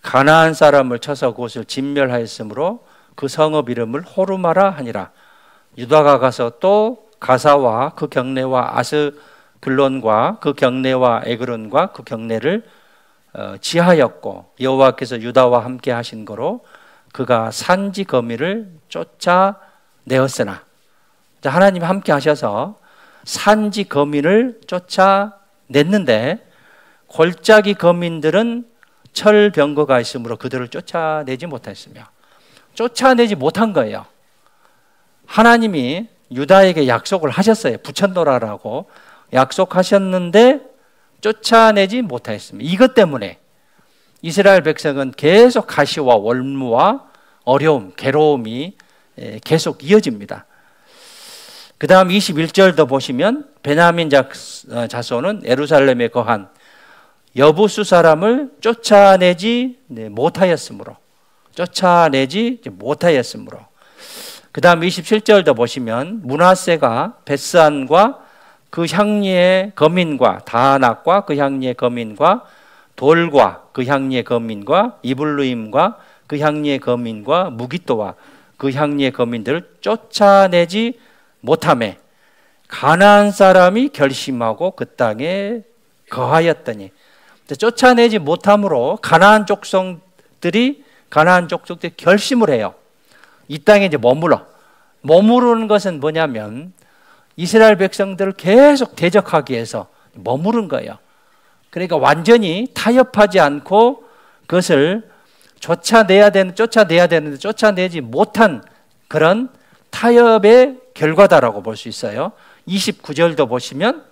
가나안 사람을 쳐서 그곳을 진멸하였으므로 그 성읍 이름을 호르마라 하니라. 유다가 가서 또 가사와 그 경내와 아스글론과 그 경내와 에그론과 그 경내를 지하였고 여호와께서 유다와 함께 하신 거로 그가 산지 거미를 쫓아내었으나, 하나님이 함께 하셔서 산지 거민을 쫓아냈는데 골짜기 거민들은 철병거가 있으므로 그들을 쫓아내지 못했으며, 쫓아내지 못한 거예요. 하나님이 유다에게 약속을 하셨어요. 붙였노라라고 약속하셨는데 쫓아내지 못했습니다. 이것 때문에 이스라엘 백성은 계속 가시와 월무와 어려움, 괴로움이 계속 이어집니다. 그 다음 21절도 보시면 베냐민 자손은 예루살렘에 거한 여부수 사람을 쫓아내지 못하였으므로, 그 다음 27절도 보시면 므낫세가 벳산과 그 향리의 거민과 다낙과 그 향리의 거민과 돌과 그 향리의 거민과 이블루임과 그 향리의 거민과 무기또와 그 향리의 거민들을 쫓아내지 못하매 가나안 사람이 결심하고 그 땅에 거하였더니, 쫓아내지 못함으로 가나안 족속 족속들이 가나안 족속들이 결심을 해요. 이 땅에 이제 머무르는 것은 뭐냐면 이스라엘 백성들을 계속 대적하기 위해서 머무른 거예요. 그러니까 완전히 타협하지 않고 그것을 쫓아내야 되는데 쫓아내지 못한 그런 타협의 결과다라고 볼 수 있어요. 29절도 보시면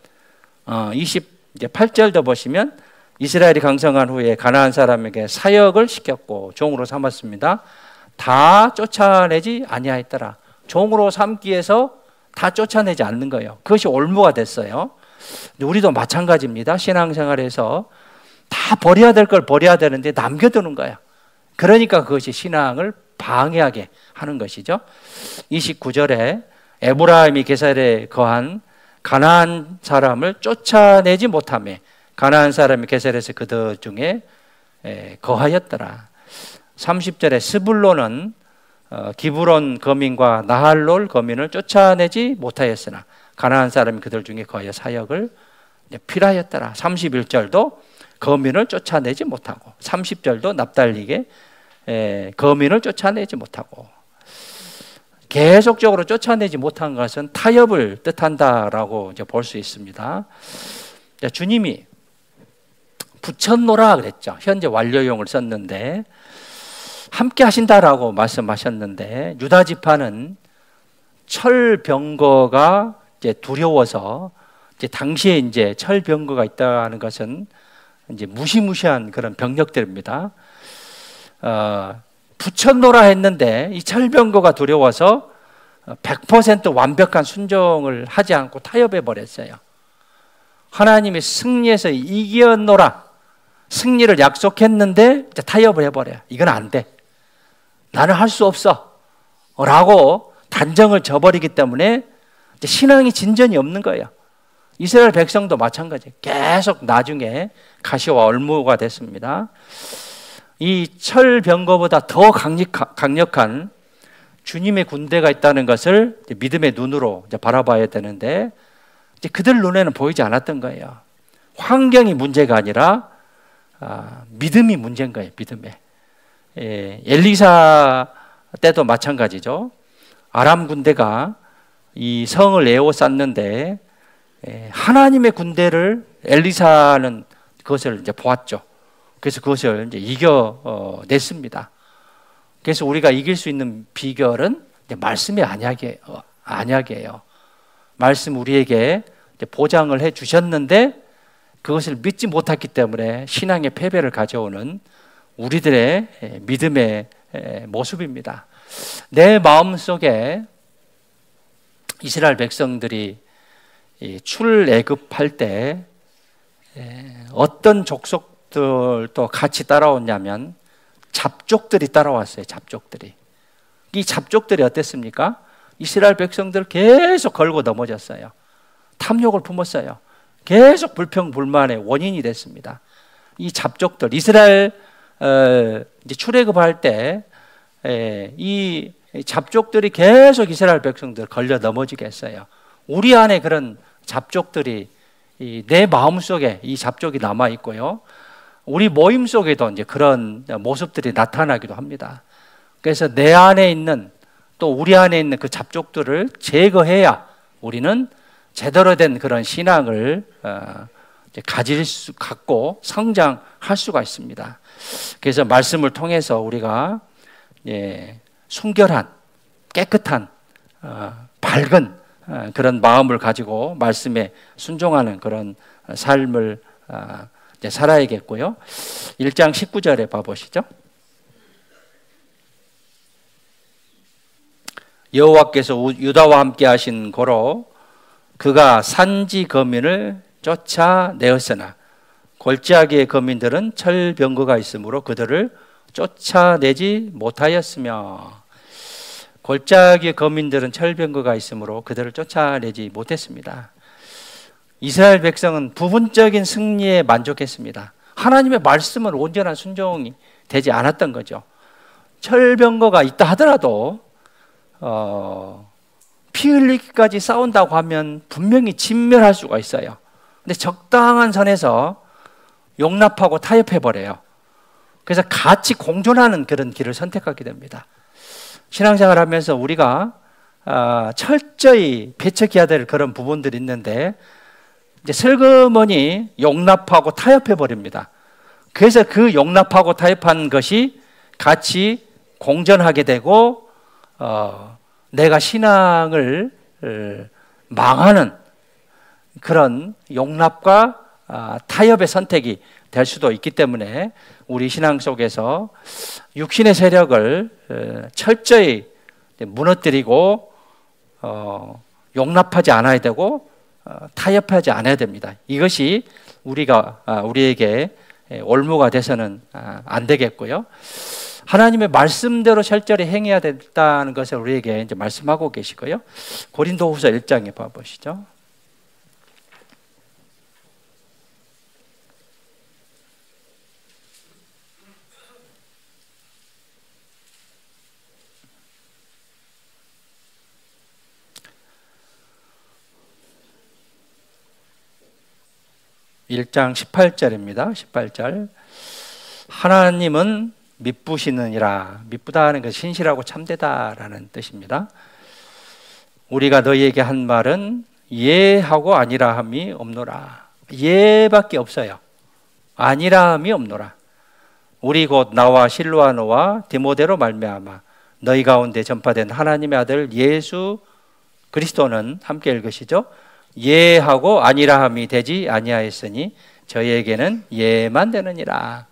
28절도 보시면 이스라엘이 강성한 후에 가나안 사람에게 사역을 시켰고 종으로 삼았습니다. 다 쫓아내지 아니하였더라. 종으로 삼기 위해서 다 쫓아내지 않는 거예요. 그것이 올무가 됐어요. 우리도 마찬가지입니다. 신앙생활에서 다 버려야 될 걸 버려야 되는데 남겨두는 거야. 그러니까 그것이 신앙을 방해하게 하는 것이죠. 29절에 에브라임이 게살에 거한 가나안 사람을 쫓아내지 못하며 가나안 사람이 게살에서 그들 중에 거하였더라. 30절에 스불론은 기브론 거민과 나할롤 거민을 쫓아내지 못하였으나 가나안 사람이 그들 중에 거하여 사역을 필하였더라. 31절도 거민을 쫓아내지 못하고 30절도 납달리게 거민을 쫓아내지 못하고 계속적으로 쫓아내지 못한 것은 타협을 뜻한다라고 이제 볼 수 있습니다. 주님이 붙였노라 그랬죠. 현재 완료용을 썼는데 함께 하신다라고 말씀하셨는데 유다 지파는 철병거가 이제 두려워서 이제 당시에 이제 철병거가 있다는 것은 이제 무시무시한 그런 병력들입니다. 붙였노라 했는데 이 철병거가 두려워서 100% 완벽한 순종을 하지 않고 타협해 버렸어요. 하나님이 승리해서 이겼노라 승리를 약속했는데 타협을 해버려요. 이건 안 돼. 나는 할 수 없어 라고 단정을 져버리기 때문에 신앙이 진전이 없는 거예요. 이스라엘 백성도 마찬가지예요. 계속 나중에 가시와 얼무가 됐습니다. 이 철병거보다 더 강력한 주님의 군대가 있다는 것을 믿음의 눈으로 바라봐야 되는데 그들 눈에는 보이지 않았던 거예요. 환경이 문제가 아니라 믿음이 문제인 거예요. 믿음에. 엘리사 때도 마찬가지죠. 아람 군대가 이 성을 에워쌌는데 하나님의 군대를 엘리사는 그것을 이제 보았죠. 그래서 그것을 이제 이겨냈습니다. 그래서 우리가 이길 수 있는 비결은 말씀의 안약이에요. 말씀 우리에게 보장을 해 주셨는데 그것을 믿지 못했기 때문에 신앙의 패배를 가져오는 우리들의 믿음의 모습입니다. 내 마음속에 이스라엘 백성들이 출애굽할 때 어떤 족속들도 같이 따라왔냐면 잡족들이 따라왔어요. 잡족들이. 이 잡족들이 어땠습니까? 이스라엘 백성들을 계속 걸고 넘어졌어요. 탐욕을 품었어요. 계속 불평불만의 원인이 됐습니다. 이 잡족들, 이스라엘 이제 출애굽할 때 이 잡족들이 계속 이스라엘 백성들 걸려 넘어지게 했어요. 우리 안에 그런 잡족들이 내 마음속에 이 잡족이 남아 있고요. 우리 모임 속에도 이제 그런 모습들이 나타나기도 합니다. 그래서 내 안에 있는 또 우리 안에 있는 그 잡족들을 제거해야 우리는 제대로 된 그런 신앙을 갖고 성장할 수가 있습니다. 그래서 말씀을 통해서 우리가 순결한 깨끗한 밝은 그런 마음을 가지고 말씀에 순종하는 그런 삶을 살아야겠고요. 1장 19절에 봐보시죠. 여호와께서 유다와 함께 하신 고로 그가 산지 거민을 쫓아내었으나 골짜기의 거민들은 철병거가 있으므로 그들을 쫓아내지 못하였으며 골짜기의 거민들은 철병거가 있으므로 그들을 쫓아내지 못했습니다. 이스라엘 백성은 부분적인 승리에 만족했습니다. 하나님의 말씀은 온전한 순종이 되지 않았던 거죠. 철병거가 있다 하더라도 피 흘리기까지 싸운다고 하면 분명히 진멸할 수가 있어요. 근데 적당한 선에서 용납하고 타협해버려요. 그래서 같이 공존하는 그런 길을 선택하게 됩니다. 신앙생활하면서 우리가 철저히 배척해야 될 그런 부분들이 있는데 이제 슬그머니 용납하고 타협해 버립니다. 그래서 그 용납하고 타협한 것이 같이 공존하게 되고 내가 신앙을 망하는 그런 용납과 타협의 선택이 될 수도 있기 때문에 우리 신앙 속에서 육신의 세력을 철저히 무너뜨리고 용납하지 않아야 되고 타협하지 않아야 됩니다. 이것이 우리에게 올무가 돼서는 안 되겠고요. 하나님의 말씀대로 철저히 행해야 된다는 것을 우리에게 이제 말씀하고 계시고요. 고린도후서 1장에 봐보시죠. (1장) 18절입니다. 18절. 하나님은 미쁘시느니라. 미쁘다는 것은 신실하고 참되다라는 뜻입니다. 우리가 너희에게 한 말은 예하고 아니라함이 없노라. 예밖에 없어요. 아니라함이 없노라. 우리 곧 나와 실로아노와 디모데로 말미암아 너희 가운데 전파된 하나님의 아들 예수 그리스도는 함께 읽으시죠. 예하고 아니라함이 되지 아니하였으니 저희에게는 예만 되느니라.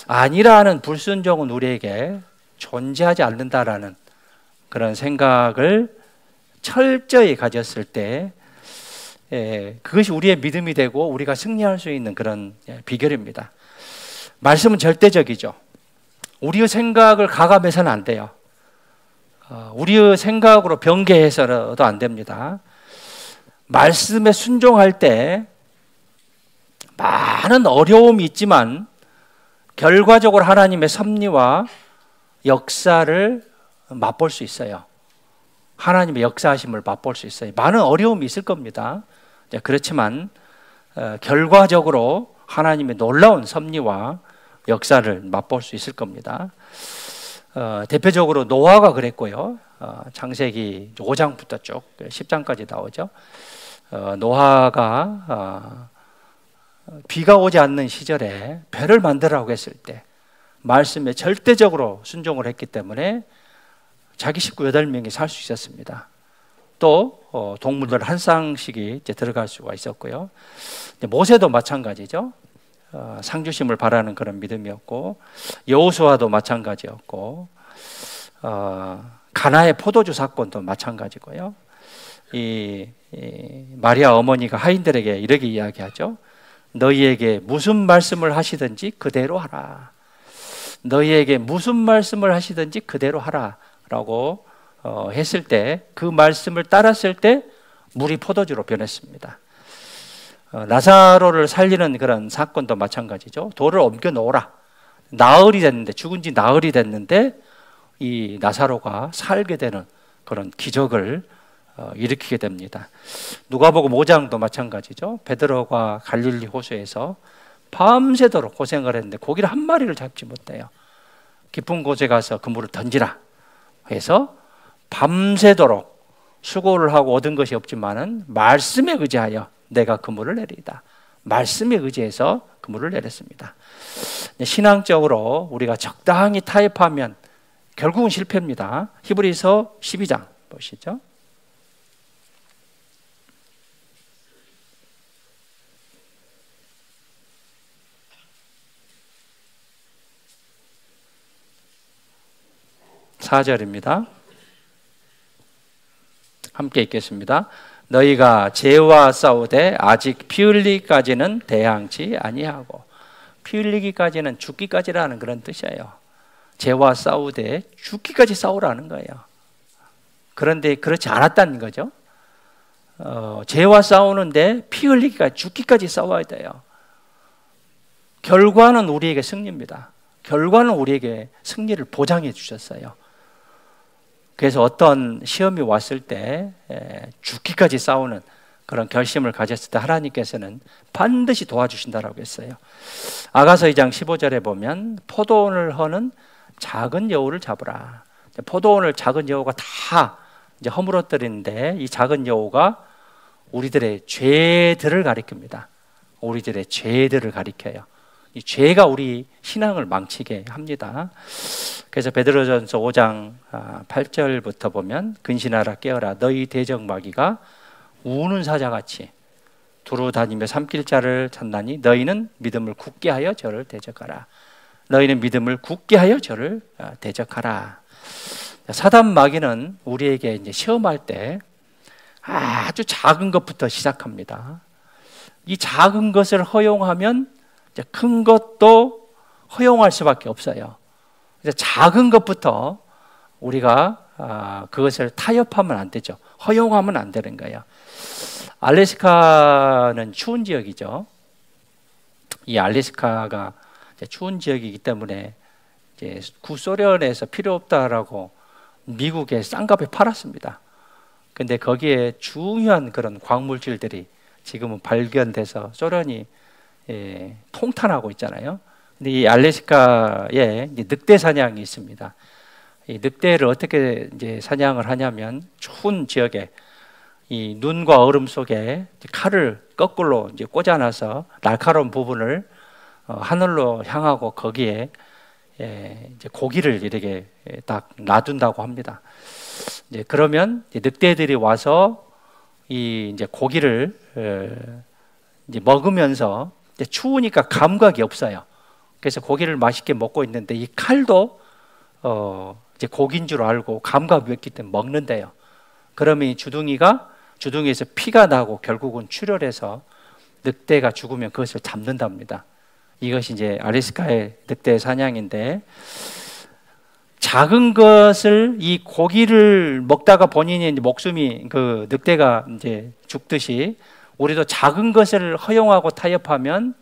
아니라는 불순종은 우리에게 존재하지 않는다라는 그런 생각을 철저히 가졌을 때 그것이 우리의 믿음이 되고 우리가 승리할 수 있는 그런 비결입니다. 말씀은 절대적이죠. 우리의 생각을 가감해서는 안 돼요. 우리의 생각으로 변개해서도 안 됩니다. 말씀에 순종할 때 많은 어려움이 있지만 결과적으로 하나님의 섭리와 역사를 맛볼 수 있어요. 하나님의 역사하심을 맛볼 수 있어요. 많은 어려움이 있을 겁니다. 그렇지만 결과적으로 하나님의 놀라운 섭리와 역사를 맛볼 수 있을 겁니다. 대표적으로 노아가 그랬고요. 창세기 5장부터 쭉 10장까지 나오죠. 노아가 비가 오지 않는 시절에 배를 만들라고 했을 때 말씀에 절대적으로 순종을 했기 때문에 자기 식구 8명이 살 수 있었습니다. 또 동물들 한 쌍씩이 이제 들어갈 수가 있었고요. 모세도 마찬가지죠. 상주심을 바라는 그런 믿음이었고, 여호수아도 마찬가지였고, 가나의 포도주 사건도 마찬가지고요. 이 마리아 어머니가 하인들에게 이렇게 이야기하죠. 너희에게 무슨 말씀을 하시든지 그대로 하라. 너희에게 무슨 말씀을 하시든지 그대로 하라 라고 했을 때, 그 말씀을 따랐을 때 물이 포도주로 변했습니다. 나사로를 살리는 그런 사건도 마찬가지죠. 돌을 옮겨 놓으라. 나흘이 됐는데, 죽은 지 나흘이 됐는데 이 나사로가 살게 되는 그런 기적을 일으키게 됩니다. 누가복음 5장도 마찬가지죠. 베드로가 갈릴리 호수에서 밤새도록 고생을 했는데 고기를 한 마리를 잡지 못해요. 깊은 곳에 가서 그물을 던지라 해서 밤새도록 수고를 하고 얻은 것이 없지만은 말씀에 의지하여 내가 그물을 내리다. 말씀에 의지해서 그물을 내렸습니다. 신앙적으로 우리가 적당히 타협하면 결국은 실패입니다. 히브리서 12장 보시죠. (4절입니다) 함께 읽겠습니다. 너희가 죄와 싸우되 아직 피 흘리기까지는 대항치 아니하고. 피 흘리기까지는 죽기까지라는 그런 뜻이에요. 죄와 싸우되 죽기까지 싸우라는 거예요. 그런데 그렇지 않았다는 거죠. 죄와 싸우는데 피 흘리기까지, 죽기까지 싸워야 돼요. 결과는 우리에게 승리입니다. 결과는 우리에게 승리를 보장해 주셨어요. 그래서 어떤 시험이 왔을 때 죽기까지 싸우는 그런 결심을 가졌을 때 하나님께서는 반드시 도와주신다라고 했어요. 아가서 2장 15절에 보면 포도원을 허는 작은 여우를 잡으라. 포도원을 작은 여우가 다 이제 허물어뜨리는데 이 작은 여우가 우리들의 죄들을 가리킵니다. 우리들의 죄들을 가리켜요. 이 죄가 우리 신앙을 망치게 합니다. 그래서 베드로전서 5장 8절부터 보면 근신하라 깨어라 너희 대적마귀가 우는 사자같이 두루 다니며 삼킬 자를 찾나니 너희는 믿음을 굳게 하여 저를 대적하라. 너희는 믿음을 굳게 하여 저를 대적하라. 사단 마귀는 우리에게 이제 시험할 때 아주 작은 것부터 시작합니다. 이 작은 것을 허용하면 이제 큰 것도 허용할 수밖에 없어요. 그래서 작은 것부터 우리가 그것을 타협하면 안 되죠. 허용하면 안 되는 거예요. 알래스카는 추운 지역이죠. 이 알래스카가 추운 지역이기 때문에 이제 구소련에서 필요 없다라고 미국에 싼 값에 팔았습니다. 근데 거기에 중요한 그런 광물질들이 지금은 발견돼서 소련이 통탄하고 있잖아요. 근데 이 알래스카에 늑대 사냥이 있습니다. 이 늑대를 어떻게 이제 사냥을 하냐면 추운 지역에 이 눈과 얼음 속에 칼을 거꾸로 이제 꽂아놔서 날카로운 부분을 하늘로 향하고 거기에 이제 고기를 이렇게 딱 놔둔다고 합니다. 이제 그러면 이제 늑대들이 와서 이 이제 고기를 이제 먹으면서 이제 추우니까 감각이 없어요. 그래서 고기를 맛있게 먹고 있는데 이 칼도 이제 고기인 줄 알고 감각이 없기 때문에 먹는데요. 그러면 이 주둥이에서 피가 나고 결국은 출혈해서 늑대가 죽으면 그것을 잡는답니다. 이것이 이제 알래스카의 늑대 사냥인데 작은 것을 이 고기를 먹다가 본인의 이제 목숨이 그 늑대가 이제 죽듯이 우리도 작은 것을 허용하고 타협하면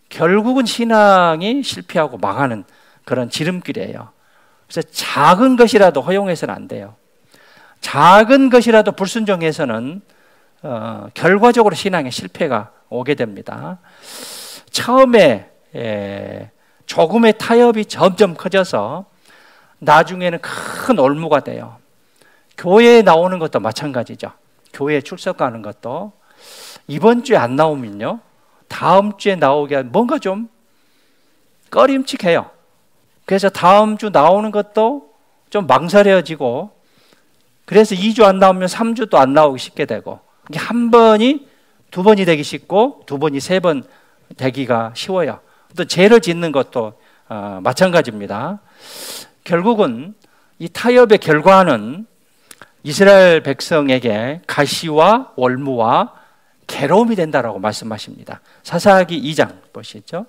결국은 신앙이 실패하고 망하는 그런 지름길이에요. 그래서 작은 것이라도 허용해서는 안 돼요. 작은 것이라도 불순종해서는 결과적으로 신앙의 실패가 오게 됩니다. 처음에 조금의 타협이 점점 커져서 나중에는 큰 올무가 돼요. 교회에 나오는 것도 마찬가지죠. 교회에 출석하는 것도 이번 주에 안 나오면요 다음 주에 나오게 하면 뭔가 좀 꺼림칙해요. 그래서 다음 주 나오는 것도 좀 망설여지고 그래서 2주 안 나오면 3주도 안 나오기 쉽게 되고 한 번이 두 번이 되기 쉽고 두 번이 세 번 되기가 쉬워요. 또 죄를 짓는 것도 마찬가지입니다. 결국은 이 타협의 결과는 이스라엘 백성에게 가시와 올무와 괴로움이 된다라고 말씀하십니다. 사사기 2장 보시죠.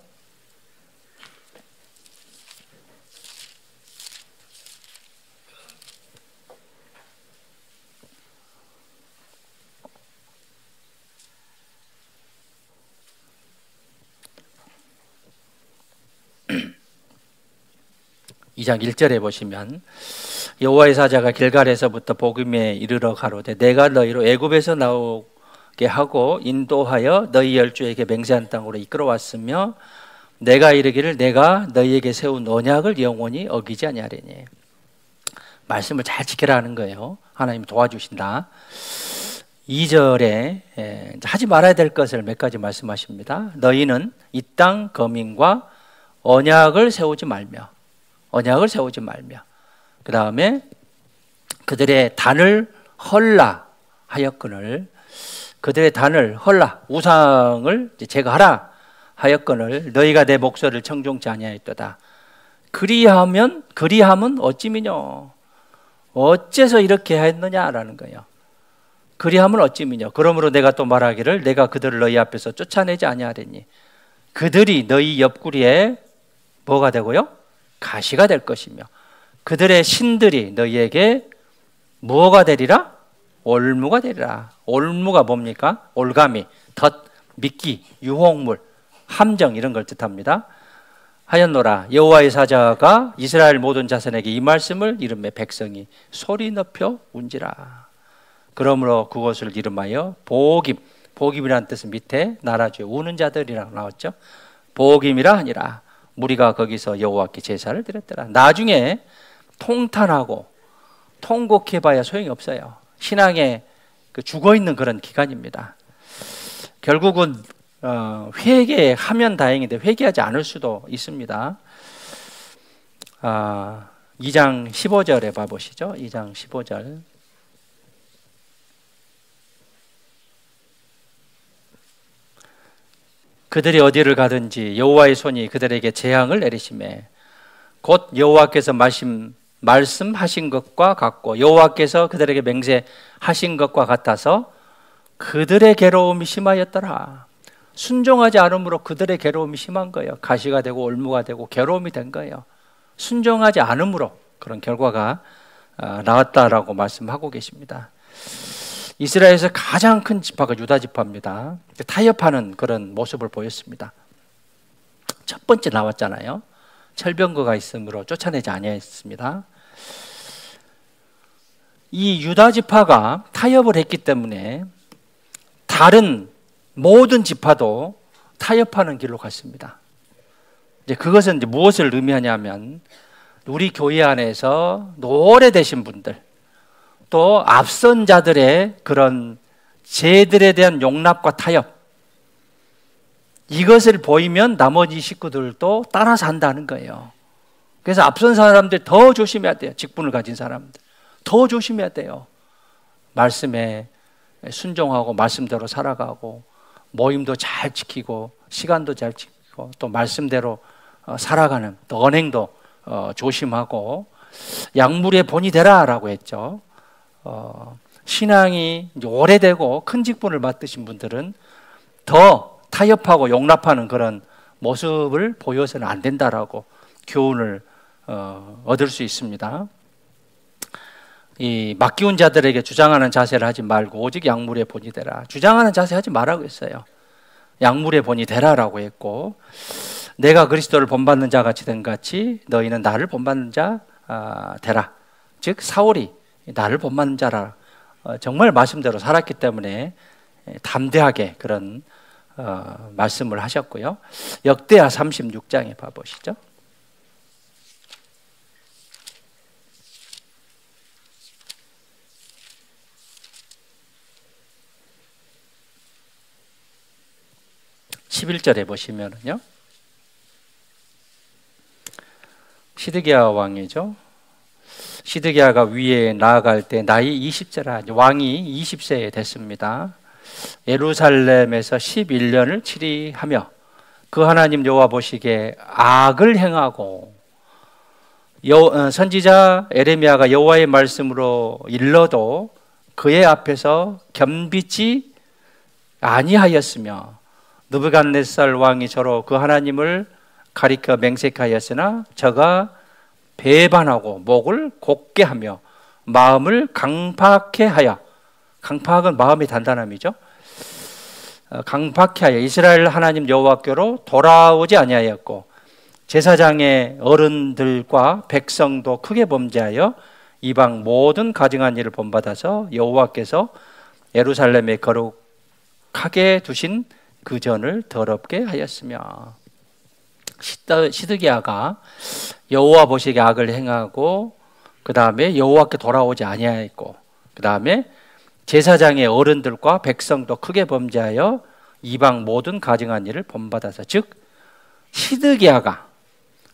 이 장 1절에 보시면 여호와의 사자가 길갈에서부터 복음에 이르러 가로되 내가 너희로 애굽에서 나오게 하고 인도하여 너희 열조에게 맹세한 땅으로 이끌어왔으며 내가 이르기를 내가 너희에게 세운 언약을 영원히 어기지 아니하리니. 말씀을 잘 지키라 하는 거예요. 하나님 도와주신다. 2절에 하지 말아야 될 것을 몇 가지 말씀하십니다. 너희는 이 땅 거민과 언약을 세우지 말며 그 다음에 그들의 단을 헐라 하였거늘 그들의 단을 헐라 우상을 제거하라 하였거늘 너희가 내 목소리를 청종치 아니하였도다. 그리함은 어찌미뇨 어째서 이렇게 했느냐라는 거예요. 그리함은 어찌미뇨 그러므로 내가 또 말하기를 내가 그들을 너희 앞에서 쫓아내지 아니하리니 그들이 너희 옆구리에 뭐가 되고요? 가시가 될 것이며 그들의 신들이 너희에게 뭐가 되리라? 올무가 되리라. 올무가 뭡니까? 올가미, 덫, 미끼, 유혹물, 함정 이런 걸 뜻합니다. 하였노라 여호와의 사자가 이스라엘 모든 자손에게 이 말씀을 이르매 백성이 소리 높여 운지라. 그러므로 그것을 이름하여 보김. 보김이라는 뜻은 밑에 나라주에 우는 자들이라고 나왔죠. 보김이라 하니라. 무리가 거기서 여호와께 제사를 드렸더라. 나중에 통탄하고 통곡해봐야 소용이 없어요. 신앙에 죽어있는 그런 기간입니다. 결국은 회개하면 다행인데 회개하지 않을 수도 있습니다. 2장 15절에 봐보시죠. 2장 15절. 그들이 어디를 가든지 여호와의 손이 그들에게 재앙을 내리시매 곧 여호와께서 말씀하신 것과 같고 여호와께서 그들에게 맹세하신 것과 같아서 그들의 괴로움이 심하였더라. 순종하지 않으므로 그들의 괴로움이 심한 거예요. 가시가 되고 올무가 되고 괴로움이 된 거예요. 순종하지 않으므로 그런 결과가 나왔다라고 말씀하고 계십니다. 이스라엘에서 가장 큰 지파가 유다 지파입니다. 타협하는 그런 모습을 보였습니다. 첫 번째 나왔잖아요. 철병거가 있으므로 쫓아내지 아니했습니다. 이 유다 지파가 타협을 했기 때문에 다른 모든 지파도 타협하는 길로 갔습니다. 이제 그것은 이제 무엇을 의미하냐면 우리 교회 안에서 오래되신 분들 또 앞선 자들의 그런 죄들에 대한 용납과 타협 이것을 보이면 나머지 식구들도 따라서 한다는 거예요. 그래서 앞선 사람들 더 조심해야 돼요. 직분을 가진 사람들 더 조심해야 돼요. 말씀에 순종하고 말씀대로 살아가고 모임도 잘 지키고 시간도 잘 지키고 또 말씀대로 살아가는 또 언행도 조심하고 약물의 본이 되라라고 했죠. 신앙이 이제 오래되고 큰 직분을 맡으신 분들은 더 타협하고 용납하는 그런 모습을 보여서는 안 된다라고 교훈을 얻을 수 있습니다. 이 맡기운 자들에게 주장하는 자세를 하지 말고 오직 약물의 본이 되라. 주장하는 자세 하지 말라고 했어요. 약물의 본이 되라라고 했고 내가 그리스도를 본받는 자 같이 된 같이 너희는 나를 본받는 자 되라. 즉 사울이 나를 본받는 자라. 정말 말씀대로 살았기 때문에 담대하게 그런 말씀을 하셨고요. 역대하 36장에 봐보시죠. (11절에) 보시면은요, 시드기야 왕이죠. 시드기야가 위에 나아갈 때 나이 20세라 왕이 20세에 됐습니다. 예루살렘에서 11년을 치리하며 그 하나님 여호와 보시기에 악을 행하고 선지자 에레미야가 여호와의 말씀으로 일러도 그의 앞에서 겸비지 아니하였으며 느부갓네살 왕이 저로 그 하나님을 가리켜 맹세하였으나 저가 배반하고 목을 곧게 하며 마음을 강팍해 하여, 강팍은 마음의 단단함이죠. 강팍해 하여 이스라엘 하나님 여호와께로 돌아오지 아니하였고 제사장의 어른들과 백성도 크게 범죄하여 이방 모든 가증한 일을 본받아서 여호와께서 예루살렘에 거룩하게 두신 그 전을 더럽게 하였으며 시드기야가 여호와 보시기에 악을 행하고 그 다음에 여호와께 돌아오지 아니하였고 그 다음에 제사장의 어른들과 백성도 크게 범죄하여 이방 모든 가증한 일을 본받아서 즉 시드기야가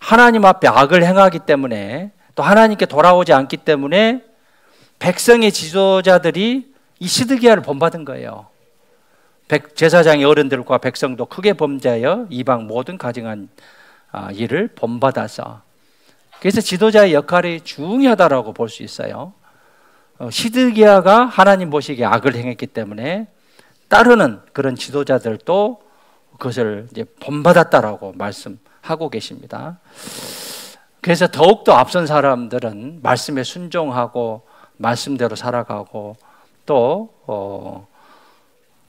하나님 앞에 악을 행하기 때문에 또 하나님께 돌아오지 않기 때문에 백성의 지도자들이 이 시드기야를 본받은 거예요. 제사장의 어른들과 백성도 크게 범죄하여 이방 모든 가증한 일을 본받아서 그래서 지도자의 역할이 중요하다라고 볼 수 있어요. 시드기야가 하나님 보시기에 악을 행했기 때문에 따르는 그런 지도자들도 그것을 이제 본받았다라고 말씀하고 계십니다. 그래서 더욱더 앞선 사람들은 말씀에 순종하고 말씀대로 살아가고 또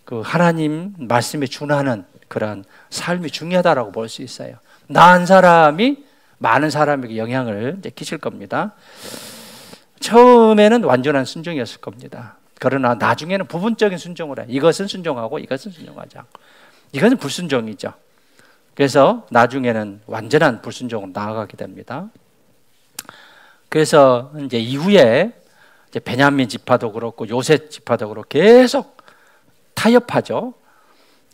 그 하나님 말씀에 준하는 그런 삶이 중요하다라고 볼 수 있어요. 나 한 사람이 많은 사람에게 영향을 이제 끼칠 겁니다. 처음에는 완전한 순종이었을 겁니다. 그러나 나중에는 부분적인 순종을 해. 이것은 순종하고 이것은 순종하지 않고. 이것은 불순종이죠. 그래서 나중에는 완전한 불순종으로 나아가게 됩니다. 그래서 이제 이후에 이제 베냐민 지파도 그렇고 요셉 지파도 그렇고 계속 타협하죠.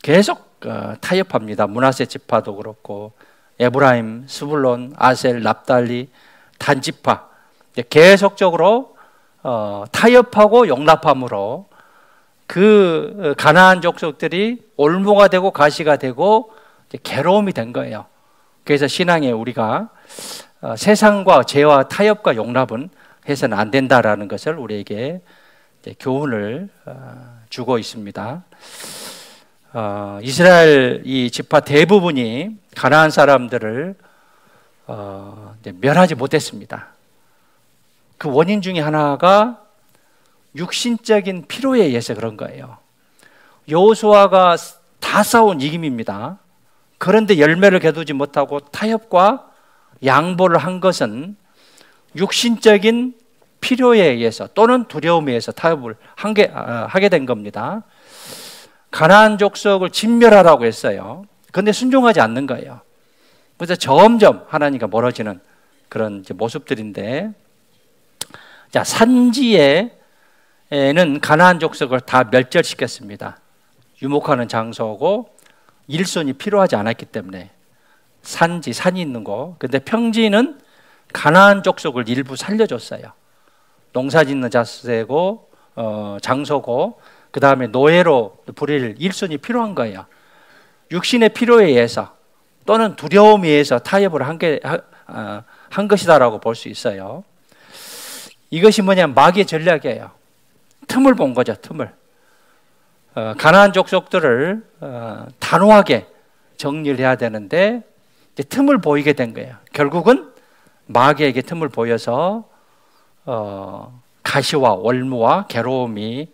계속 타협합니다. 므낫세 지파도 그렇고 에브라임, 스불론, 아셀, 납달리, 단 지파 계속적으로 타협하고 용납함으로 그 가나안 족속들이 올무가 되고 가시가 되고 괴로움이 된 거예요. 그래서 신앙에 우리가 세상과 죄와 타협과 용납은 해서는 안 된다라는 것을 우리에게 교훈을 주고 있습니다. 이스라엘 이 지파 대부분이 가나안 사람들을 멸하지 못했습니다. 그 원인 중에 하나가 육신적인 필요에 의해서 그런 거예요. 여호수아가 다 싸운 이김입니다. 그런데 열매를 거두지 못하고 타협과 양보를 한 것은 육신적인 필요에 의해서 또는 두려움에 의해서 타협을 하게 된 겁니다. 가나안 족속을 진멸하라고 했어요. 그런데 순종하지 않는 거예요. 그래서 점점 하나님과 멀어지는 그런 이제 모습들인데, 자, 산지에는 가나안 족속을 다 멸절시켰습니다. 유목하는 장소고 일손이 필요하지 않았기 때문에 산지, 산이 있는 거. 근데 평지는 가나안 족속을 일부 살려줬어요. 농사 짓는 자세고 장소고 그 다음에 노예로 부릴 일손이 필요한 거예요. 육신의 필요에 의해서 또는 두려움에 의해서 타협을 한 것이다라고 볼 수 있어요. 이것이 뭐냐면 마귀의 전략이에요. 틈을 본 거죠. 틈을. 가나안 족속들을 단호하게 정리를 해야 되는데 틈을 보이게 된 거예요. 결국은 마귀에게 틈을 보여서 가시와 올무와 괴로움이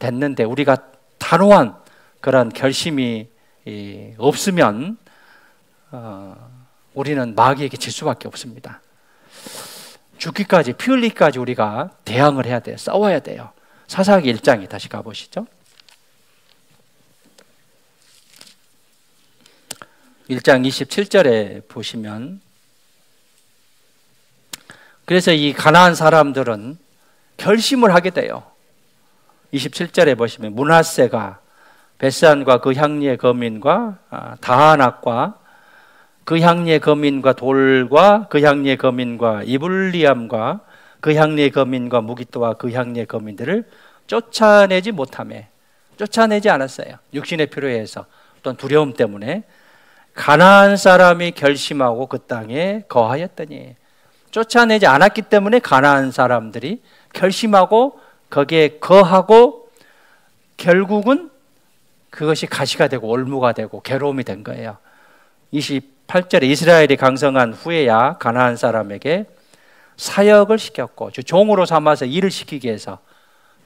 됐는데, 우리가 단호한 그런 결심이 없으면 우리는 마귀에게 질 수밖에 없습니다. 죽기까지, 피 흘리기까지 우리가 대항을 해야 돼요. 싸워야 돼요. 사사기 1장에 다시 가보시죠. 1장 27절에 보시면, 그래서 이 가나안 사람들은 결심을 하게 돼요. 27절에 보시면 므낫세가 베산과 그 향리의 거민과 다하낙과 그 향리의 거민과 돌과 그 향리의 거민과 이블리암과 그 향리의 거민과 무기토와 그 향리의 거민들을 쫓아내지 못하며, 쫓아내지 않았어요. 육신의 필요에 의해서 또는 두려움 때문에 가나안 사람이 결심하고 그 땅에 거하였더니, 쫓아내지 않았기 때문에 가나안 사람들이 결심하고 거기에 거하고 결국은 그것이 가시가 되고 올무가 되고 괴로움이 된 거예요. 28절에 이스라엘이 강성한 후에야 가나안 사람에게 사역을 시켰고 종으로 삼아서 일을 시키기 위해서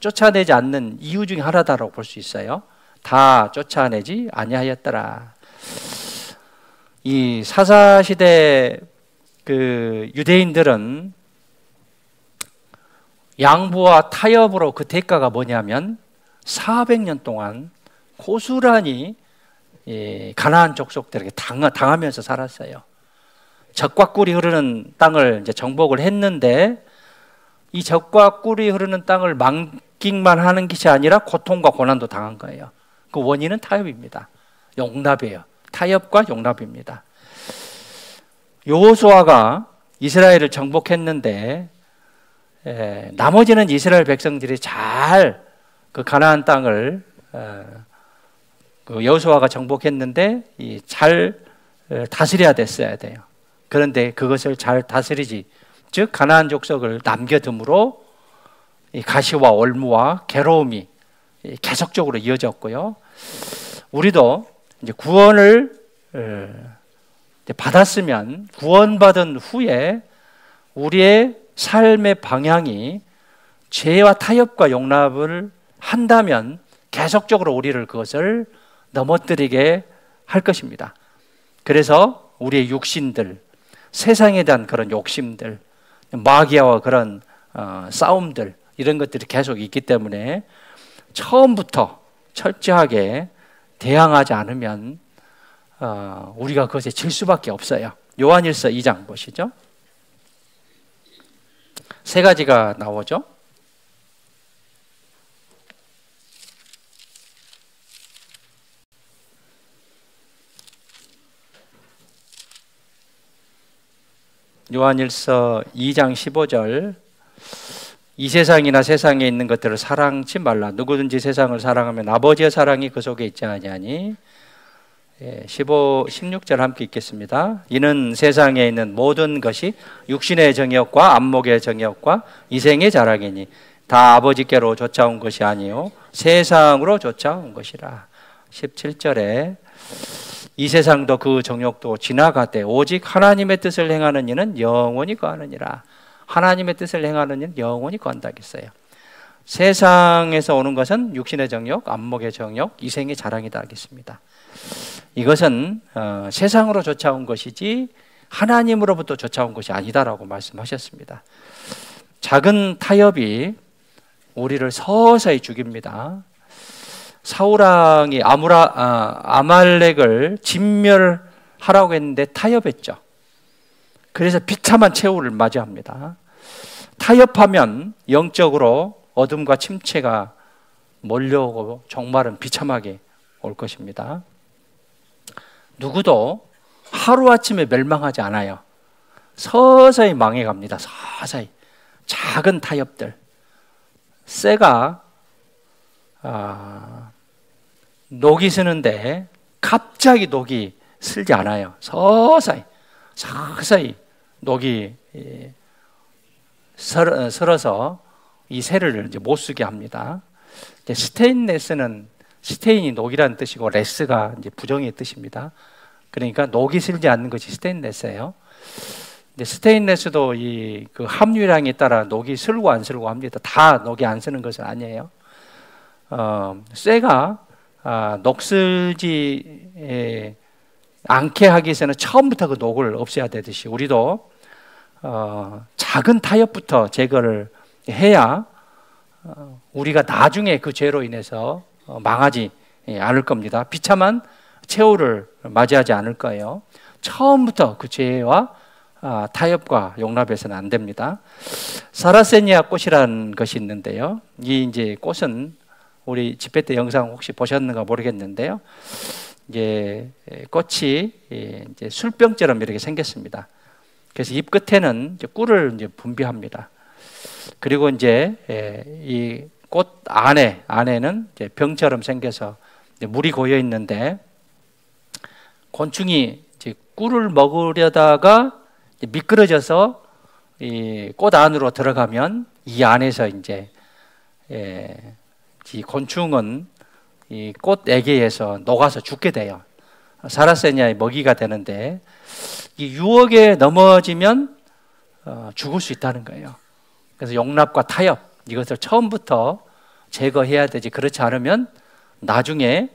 쫓아내지 않는 이유 중에 하나다라고 볼 수 있어요. 다 쫓아내지 아니하였더라. 이 사사시대 그 유대인들은 양보와 타협으로 그 대가가 뭐냐면 400년 동안 고스란히 가나안 족속들에게 당하면서 살았어요. 젖과 꿀이 흐르는 땅을 이제 정복을 했는데, 이 젖과 꿀이 흐르는 땅을 만끽만 하는 것이 아니라 고통과 고난도 당한 거예요. 그 원인은 타협입니다. 용납이에요. 타협과 용납입니다. 여호수아가 이스라엘을 정복했는데 나머지는 이스라엘 백성들이 잘 그 가나안 땅을 그 여호수아가 정복했는데 잘 다스려야 됐어야 돼요. 그런데 그것을 잘 다스리지, 즉 가나안 족속을 남겨둠으로 이 가시와 올무와 괴로움이 계속적으로 이어졌고요. 우리도 이제 구원을 받았으면, 구원받은 후에 우리의 삶의 방향이 죄와 타협과 용납을 한다면 계속적으로 우리를 그것을 넘어뜨리게 할 것입니다. 그래서 우리의 육신들, 세상에 대한 그런 욕심들, 마귀와 그런 싸움들, 이런 것들이 계속 있기 때문에 처음부터 철저하게 대항하지 않으면 우리가 그것에 질 수밖에 없어요. 요한일서 2장 보시죠. 세 가지가 나오죠. 요한일서 2장 15절 이 세상이나 세상에 있는 것들을 사랑치 말라. 누구든지 세상을 사랑하면 아버지의 사랑이 그 속에 있지 아니하니. 16절 함께 읽겠습니다. 이는 세상에 있는 모든 것이 육신의 정욕과 안목의 정욕과 이생의 자랑이니 다 아버지께로 쫓아온 것이 아니요 세상으로 쫓아온 것이라. 17절에 이 세상도 그 정욕도 지나가되 오직 하나님의 뜻을 행하는 이는 영원히 거하느니라. 하나님의 뜻을 행하는 이는 영원히 거한다 했어요. 세상에서 오는 것은 육신의 정욕, 안목의 정욕, 이생의 자랑이다 하겠습니다. 이것은 세상으로 쫓아온 것이지 하나님으로부터 쫓아온 것이 아니다라고 말씀하셨습니다. 작은 타협이 우리를 서서히 죽입니다. 사울왕이 아말렉을 진멸하라고 했는데 타협했죠. 그래서 비참한 최후를 맞이합니다. 타협하면 영적으로 어둠과 침체가 몰려오고 종말은 비참하게 올 것입니다. 누구도 하루아침에 멸망하지 않아요. 서서히 망해갑니다. 서서히. 작은 타협들. 쇠가 녹이 쓰는데 갑자기 녹이 슬지 않아요. 서서히 녹이 슬어서 이 쇠를 이제 못 쓰게 합니다. 스테인레스는 스테인이 녹이라는 뜻이고 레스가 이제 부정의 뜻입니다. 그러니까 녹이 슬지 않는 것이 스테인레스예요. 근데 스테인레스도 그 함유량에 따라 녹이 슬고 안 슬고 합니다. 다 녹이 안 쓰는 것은 아니에요. 쇠가 녹슬지 않게 하기 위해서는 처음부터 그 녹을 없애야 되듯이 우리도 작은 타협부터 제거를 해야 우리가 나중에 그 죄로 인해서 망하지 않을 겁니다. 비참한 최후를 맞이하지 않을 거예요. 처음부터 그 죄와 타협과 용납해서는 안 됩니다. 사라세니아 꽃이라는 것이 있는데요. 이 이제 꽃은 우리 집회 때 영상 혹시 보셨는가 모르겠는데요. 이제 꽃이 이제 술병처럼 이렇게 생겼습니다. 그래서 잎 끝에는 이제 꿀을 이제 분비합니다. 그리고 이제 이 꽃 안에는 이제 병처럼 생겨서 이제 물이 고여 있는데 곤충이 이제 꿀을 먹으려다가 이제 미끄러져서 이 꽃 안으로 들어가면 이 안에서 이제 이 곤충은 이 꽃에게에서 녹아서 죽게 돼요. 사라세니아의 먹이가 되는데 이 유혹에 넘어지면 죽을 수 있다는 거예요. 그래서 용납과 타협 이것을 처음부터 제거해야 되지. 그렇지 않으면 나중에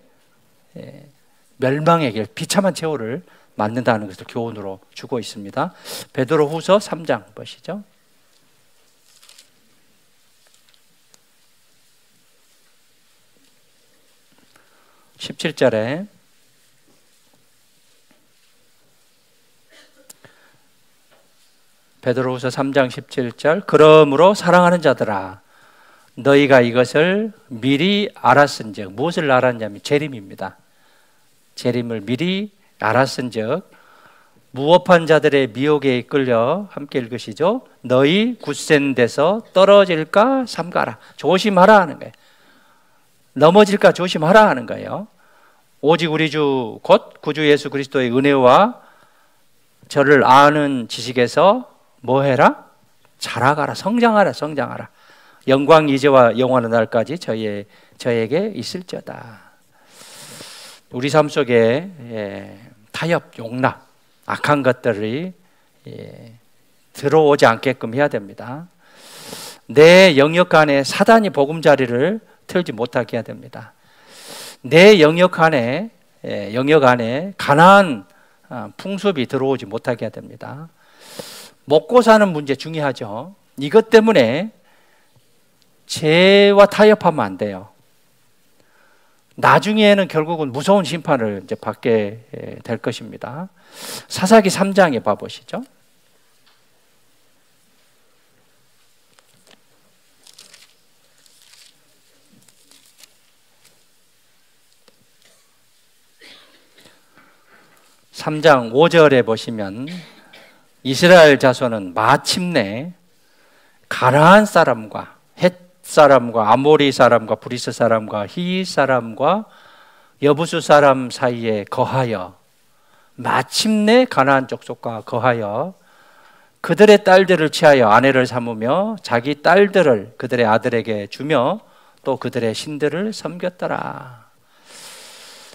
멸망의 길, 비참한 최후를 맞는다는 것을 교훈으로 주고 있습니다. 베드로후서 3장 보시죠. (17절에) 베드로후서 3장 17절 그러므로 사랑하는 자들아 너희가 이것을 미리 알았은즉 무엇을 알았냐면 재림입니다. 재림을 미리 알았은즉 무업한 자들의 미혹에 이끌려 함께 읽으시죠. 너희 굳센 데서 떨어질까 삼가라. 조심하라 하는 거예요. 넘어질까 조심하라 하는 거예요. 오직 우리 주 곧 구주 예수 그리스도의 은혜와 저를 아는 지식에서 뭐 해라? 자라가라. 성장하라. 영광 이제와 영원한 날까지 저에게 있을지어다. 우리 삶 속에 타협, 용납, 악한 것들이 들어오지 않게끔 해야 됩니다. 내 영역 안에 사단이 보금자리를 틀지 못하게 해야 됩니다. 내 영역 안에 가나안 풍습이 들어오지 못하게 해야 됩니다. 먹고 사는 문제 중요하죠. 이것 때문에 죄와 타협하면 안 돼요. 나중에는 결국은 무서운 심판을 이제 받게 될 것입니다. 사사기 3장에 봐보시죠. (3장) 5절에 보시면 이스라엘 자손은 마침내 가나안 사람과 헷 사람과 아모리 사람과 브리스 사람과 히윗 사람과 여부수 사람 사이에 거하여, 마침내 가나안 족속과 거하여 그들의 딸들을 취하여 아내를 삼으며 자기 딸들을 그들의 아들에게 주며 또 그들의 신들을 섬겼더라.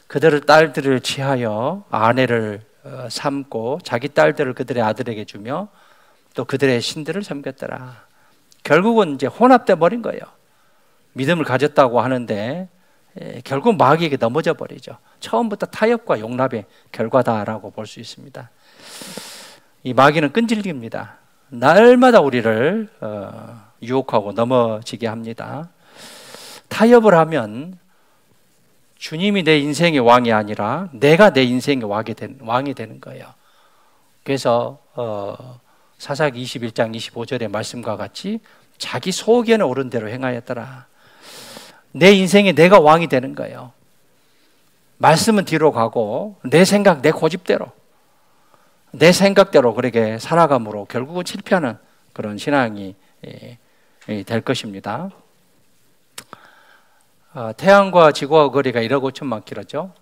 그들의 딸들을 취하여 아내를 삼고 자기 딸들을 그들의 아들에게 주며 또 그들의 신들을 섬겼더라. 결국은 이제 혼합돼 버린 거예요. 믿음을 가졌다고 하는데 결국 마귀에게 넘어져 버리죠. 처음부터 타협과 용납의 결과다라고 볼 수 있습니다. 이 마귀는 끈질깁니다. 날마다 우리를 유혹하고 넘어지게 합니다. 타협을 하면 주님이 내 인생의 왕이 아니라 내가 내 인생의 왕이 되는 거예요. 그래서 사사기 21장 25절의 말씀과 같이 자기 속에는 옳은 대로 행하였더라. 내 인생에 내가 왕이 되는 거예요. 말씀은 뒤로 가고 내 생각, 내 고집대로, 내 생각대로 그렇게 살아감으로 결국은 실패하는 그런 신앙이 될 것입니다. 태양과 지구와 거리가 1억 5천만 킬로죠.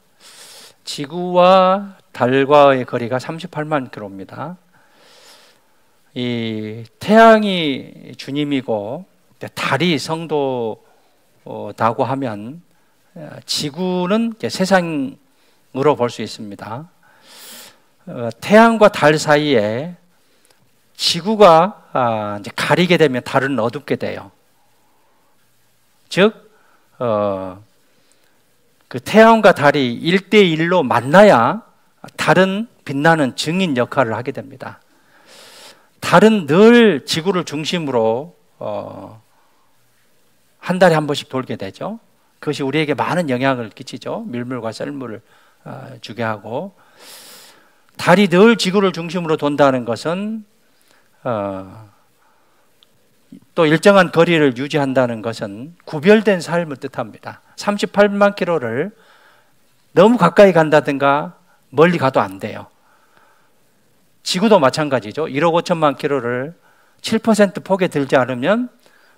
지구와 달과의 거리가 38만 킬로입니다. 이 태양이 주님이고 달이 성도다고 하면 지구는 세상으로 볼 수 있습니다. 태양과 달 사이에 지구가 이제 가리게 되면 달은 어둡게 돼요. 즉, 그 태양과 달이 1대1로 만나야 달은 빛나는 증인 역할을 하게 됩니다. 달은 늘 지구를 중심으로 한 달에 한 번씩 돌게 되죠. 그것이 우리에게 많은 영향을 끼치죠. 밀물과 썰물을 주게 하고, 달이 늘 지구를 중심으로 돈다는 것은 또 일정한 거리를 유지한다는 것은 구별된 삶을 뜻합니다. 38만 킬로를 너무 가까이 간다든가 멀리 가도 안 돼요. 지구도 마찬가지죠. 1억 5천만 킬로를 7% 폭에 들지 않으면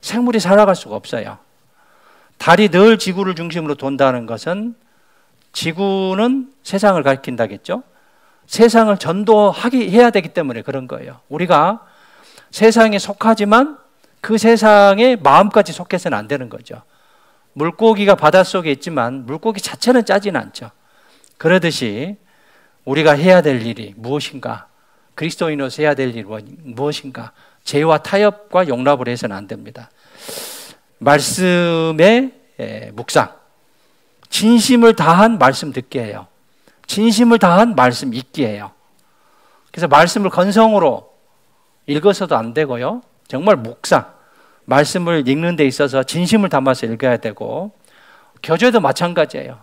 생물이 살아갈 수가 없어요. 달이 늘 지구를 중심으로 돈다는 것은 지구는 세상을 가리킨다겠죠. 세상을 전도해야 되기 때문에 그런 거예요. 우리가 세상에 속하지만 그 세상에 마음까지 속해서는 안 되는 거죠. 물고기가 바닷속에 있지만 물고기 자체는 짜지는 않죠. 그러듯이 우리가 해야 될 일이 무엇인가, 그리스도인으로서 해야 될 일이 무엇인가, 죄와 타협과 용납을 해서는 안 됩니다. 말씀의 묵상, 진심을 다한 말씀 듣게 해요. 진심을 다한 말씀 읽게 해요. 그래서 말씀을 건성으로 읽어서도 안 되고요. 정말 묵상, 말씀을 읽는 데 있어서 진심을 담아서 읽어야 되고, 교제도 마찬가지예요.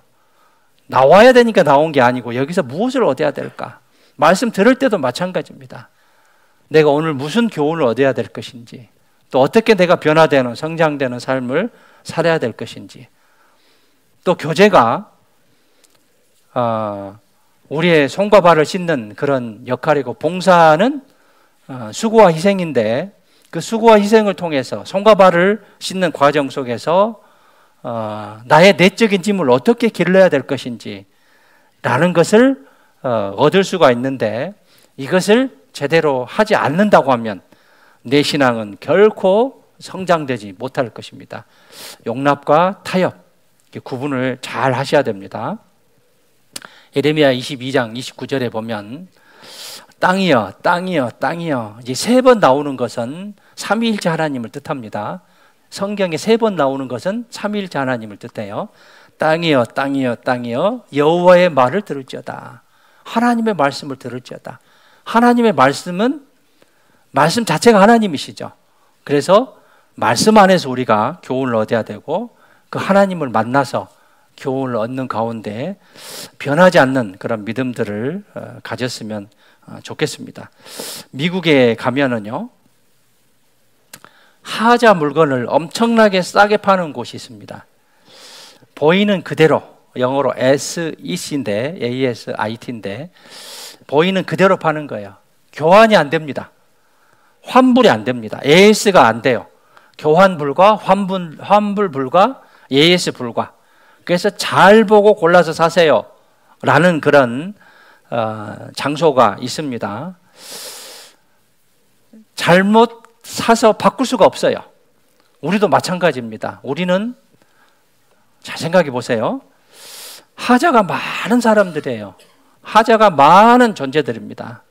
나와야 되니까 나온 게 아니고 여기서 무엇을 얻어야 될까? 말씀 들을 때도 마찬가지입니다. 내가 오늘 무슨 교훈을 얻어야 될 것인지, 또 어떻게 내가 변화되는, 성장되는 삶을 살아야 될 것인지, 또 교제가 우리의 손과 발을 씻는 그런 역할이고, 봉사는 수고와 희생인데 그 수고와 희생을 통해서 손과 발을 씻는 과정 속에서 나의 내적인 짐을 어떻게 길러야 될 것인지 라는 것을 얻을 수가 있는데, 이것을 제대로 하지 않는다고 하면 내 신앙은 결코 성장되지 못할 것입니다. 용납과 타협, 구분을 잘 하셔야 됩니다. 예레미야 22장 29절에 보면 땅이여 땅이여 땅이여, 이제 3번 나오는 것은 삼위일체 하나님을 뜻합니다. 성경에 3번 나오는 것은 삼위일체 하나님을 뜻해요. 땅이여 땅이여 땅이여 여호와의 말을 들을지어다. 하나님의 말씀을 들을지어다. 하나님의 말씀은 말씀 자체가 하나님이시죠. 그래서 말씀 안에서 우리가 교훈을 얻어야 되고 그 하나님을 만나서 교훈을 얻는 가운데 변하지 않는 그런 믿음들을 가졌으면 좋겠습니다. 미국에 가면은요, 하자 물건을 엄청나게 싸게 파는 곳이 있습니다. 보이는 그대로, 영어로 ASIT인데 보이는 그대로 파는 거예요. 교환이 안 됩니다. 환불이 안 됩니다. AS가 안 돼요. 교환 불가, 환불 불가, AS 불가. 그래서 잘 보고 골라서 사세요 라는 그런 장소가 있습니다. 잘못 사서 바꿀 수가 없어요. 우리도 마찬가지입니다. 우리는 잘 생각해 보세요. 하자가 많은 사람들이에요. 하자가 많은 존재들입니다.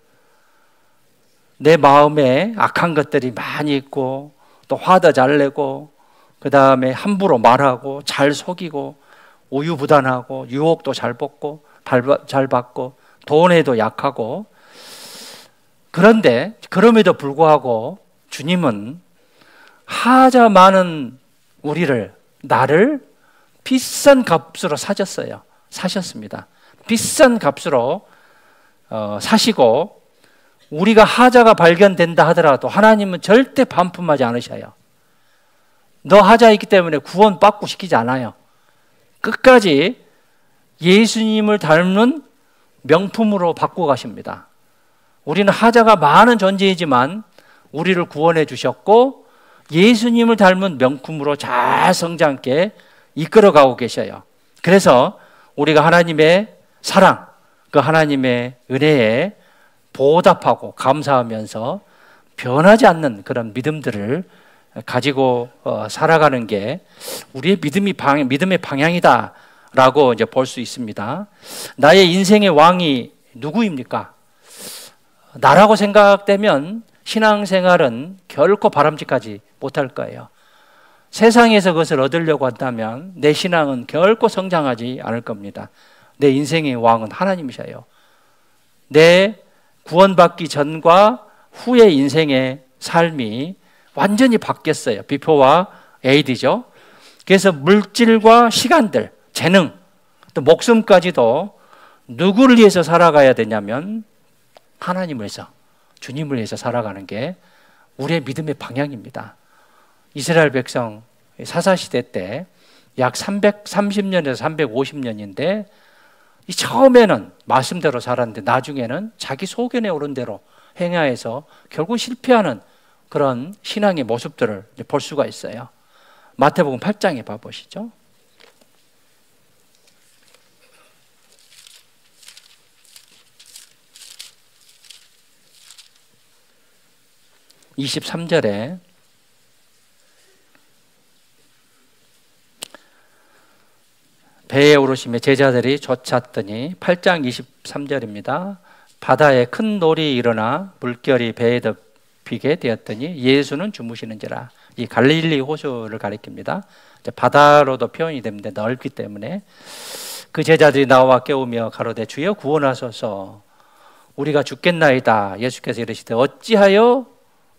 내 마음에 악한 것들이 많이 있고, 또 화도 잘 내고, 그 다음에 함부로 말하고, 잘 속이고, 우유부단하고, 유혹도 잘 받고, 돈에도 약하고. 그런데 그럼에도 불구하고 주님은 하자 많은 나를 비싼 값으로 사셨습니다. 비싼 값으로 사시고, 우리가 하자가 발견된다 하더라도 하나님은 절대 반품하지 않으셔요. 너 하자 있기 때문에 구원받고 시키지 않아요. 끝까지 예수님을 닮는 명품으로 바꾸어 가십니다. 우리는 하자가 많은 존재이지만 우리를 구원해 주셨고, 예수님을 닮은 명품으로 잘 성장케 이끌어가고 계셔요. 그래서 우리가 하나님의 사랑, 그 하나님의 은혜에 보답하고 감사하면서 변하지 않는 그런 믿음들을 가지고 살아가는 게 우리의 믿음의 방향이다라고 이제 볼 수 있습니다. 나의 인생의 왕이 누구입니까? 나라고 생각되면 신앙생활은 결코 바람직하지 못할 거예요. 세상에서 그것을 얻으려고 한다면 내 신앙은 결코 성장하지 않을 겁니다. 내 인생의 왕은 하나님이셔요. 내 구원받기 전과 후의 인생의 삶이 완전히 바뀌었어요. 비포와 에이드죠. 그래서 물질과 시간들, 재능, 또 목숨까지도 누구를 위해서 살아가야 되냐면 하나님을 위해서, 주님을 위해서 살아가는 게 우리의 믿음의 방향입니다. 이스라엘 백성 사사시대 때 약 330년에서 350년인데 처음에는 말씀대로 살았는데 나중에는 자기 소견에 오른 대로 행하여서 결국 실패하는 그런 신앙의 모습들을 볼 수가 있어요. 마태복음 8장에 봐보시죠. (23절에) 배에 오르시며 제자들이 쫓았더니 8장 23절입니다. 바다에 큰 놀이 일어나 물결이 배에 덮이게 되었더니 예수는 주무시는지라. 이 갈릴리 호수를 가리킵니다. 바다로도 표현이 됩니다. 넓기 때문에. 그 제자들이 나와 깨우며 가로되 주여 구원하소서, 우리가 죽겠나이다. 예수께서 이르시되 어찌하여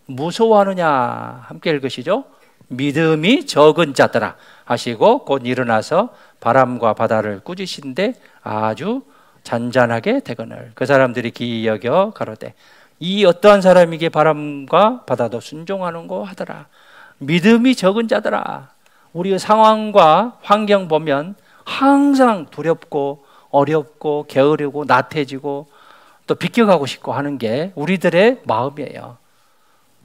무서워하느냐. 함께 읽으시죠. 믿음이 적은 자들아 하시고 곧 일어나서 바람과 바다를 꾸짖으신데 아주 잔잔하게 되거늘. 그 사람들이 기이 여겨 가로되 이 어떠한 사람에게 바람과 바다도 순종하는고 하더라. 믿음이 적은 자들아. 우리의 상황과 환경 보면 항상 두렵고 어렵고 게으르고 나태해지고 또 비껴가고 싶고 하는 게 우리들의 마음이에요.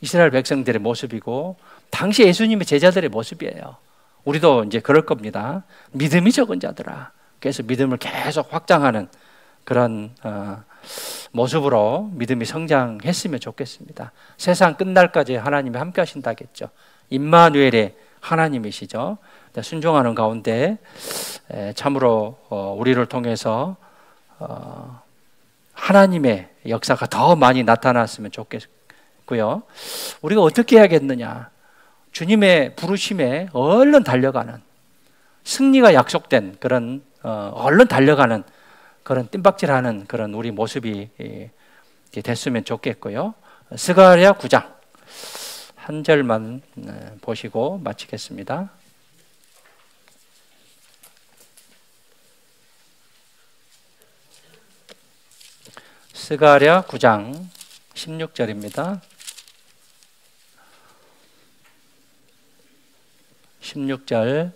이스라엘 백성들의 모습이고 당시 예수님의 제자들의 모습이에요. 우리도 이제 그럴 겁니다. 믿음이 적은 자들아. 그래서 믿음을 계속 확장하는 그런 모습으로 믿음이 성장했으면 좋겠습니다. 세상 끝날까지 하나님이 함께 하신다겠죠. 임마누엘의 하나님이시죠. 순종하는 가운데 참으로 우리를 통해서 하나님의 역사가 더 많이 나타났으면 좋겠고요. 우리가 어떻게 해야겠느냐. 주님의 부르심에 얼른 달려가는, 승리가 약속된 그런 얼른 달려가는 그런 뜀박질하는 그런 우리 모습이 됐으면 좋겠고요. 스가랴 9장 한 절만 보시고 마치겠습니다. 스가랴 9장 16절입니다. 16절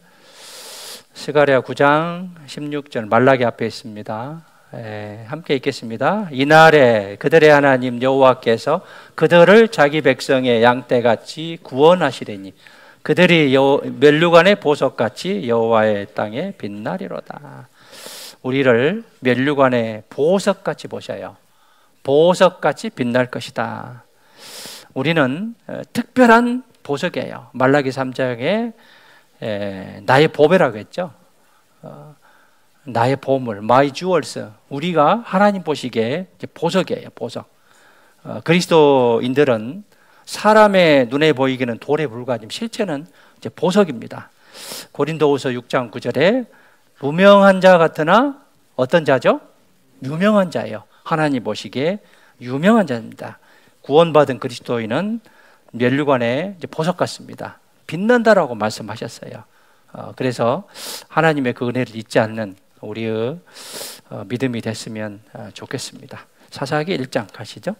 스가랴 9장 16절 말라기 앞에 있습니다. 함께 읽겠습니다. 이날에 그들의 하나님 여호와께서 그들을 자기 백성의 양떼같이 구원하시리니 그들이 면류관의 보석같이 여호와의 땅에 빛나리로다. 우리를 면류관의 보석같이 보셔요. 보석같이 빛날 것이다. 우리는 특별한 보석이에요. 말라기 3장에 나의 보배라고 했죠. 나의 보물, my jewels. 우리가 하나님 보시기에 보석이에요. 보석. 그리스도인들은 사람의 눈에 보이기는 돌에 불과하지만 실체는 이제 보석입니다. 고린도후서 6장 9절에 무명한 자 같으나 어떤 자죠? 유명한 자예요. 하나님 보시기에 유명한 자입니다. 구원받은 그리스도인은 면류관의 보석 같습니다. 빛난다라고 말씀하셨어요. 그래서 하나님의 그 은혜를 잊지 않는 우리의 믿음이 됐으면 좋겠습니다. 사사기 1장 가시죠.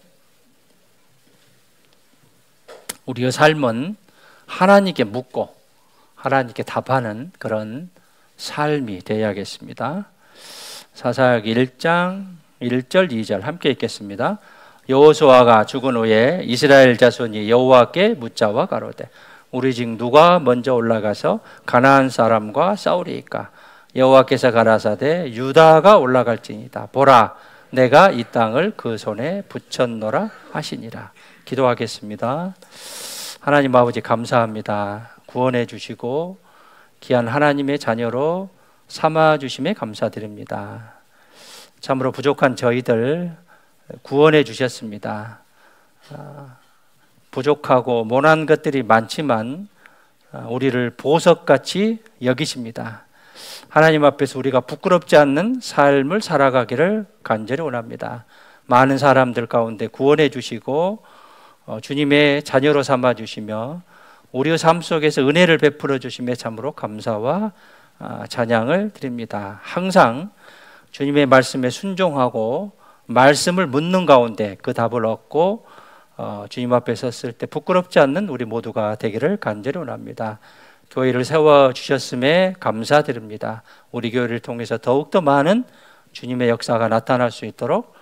우리의 삶은 하나님께 묻고 하나님께 답하는 그런 삶이 되어야겠습니다. 사사기 1장 1절 2절 함께 읽겠습니다. 여호수아가 죽은 후에 이스라엘 자손이 여호와께 묻자와 가로되 우리 중 누가 먼저 올라가서 가나안 사람과 싸우리이까? 여호와께서 가라사대 유다가 올라갈지니이다. 보라, 내가 이 땅을 그 손에 붙였노라 하시니라. 기도하겠습니다. 하나님 아버지 감사합니다. 구원해 주시고 귀한 하나님의 자녀로 삼아 주심에 감사드립니다. 참으로 부족한 저희들 구원해 주셨습니다. 부족하고 모난 것들이 많지만 우리를 보석같이 여기십니다. 하나님 앞에서 우리가 부끄럽지 않는 삶을 살아가기를 간절히 원합니다. 많은 사람들 가운데 구원해 주시고 주님의 자녀로 삼아 주시며 우리의 삶 속에서 은혜를 베풀어 주심에 참으로 감사와 찬양을 드립니다. 항상 주님의 말씀에 순종하고 말씀을 묻는 가운데 그 답을 얻고 주님 앞에 섰을 때 부끄럽지 않는 우리 모두가 되기를 간절히 원합니다. 교회를 세워주셨음에 감사드립니다. 우리 교회를 통해서 더욱더 많은 주님의 역사가 나타날 수 있도록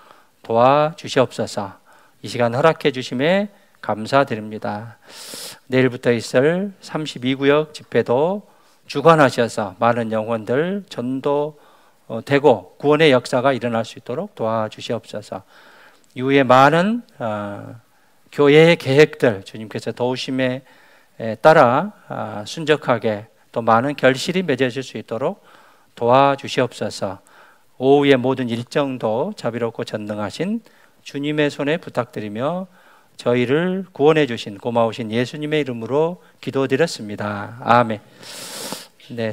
도와주시옵소서. 이 시간 허락해 주심에 감사드립니다. 내일부터 있을 32구역 집회도 주관하셔서 많은 영혼들 전도되고 구원의 역사가 일어날 수 있도록 도와주시옵소서. 이후에 많은 교회의 계획들 주님께서 도우심에 따라 순적하게 또 많은 결실이 맺어질 수 있도록 도와주시옵소서. 오후의 모든 일정도 자비롭고 전능하신 주님의 손에 부탁드리며 저희를 구원해 주신 고마우신 예수님의 이름으로 기도드렸습니다. 아멘. 네.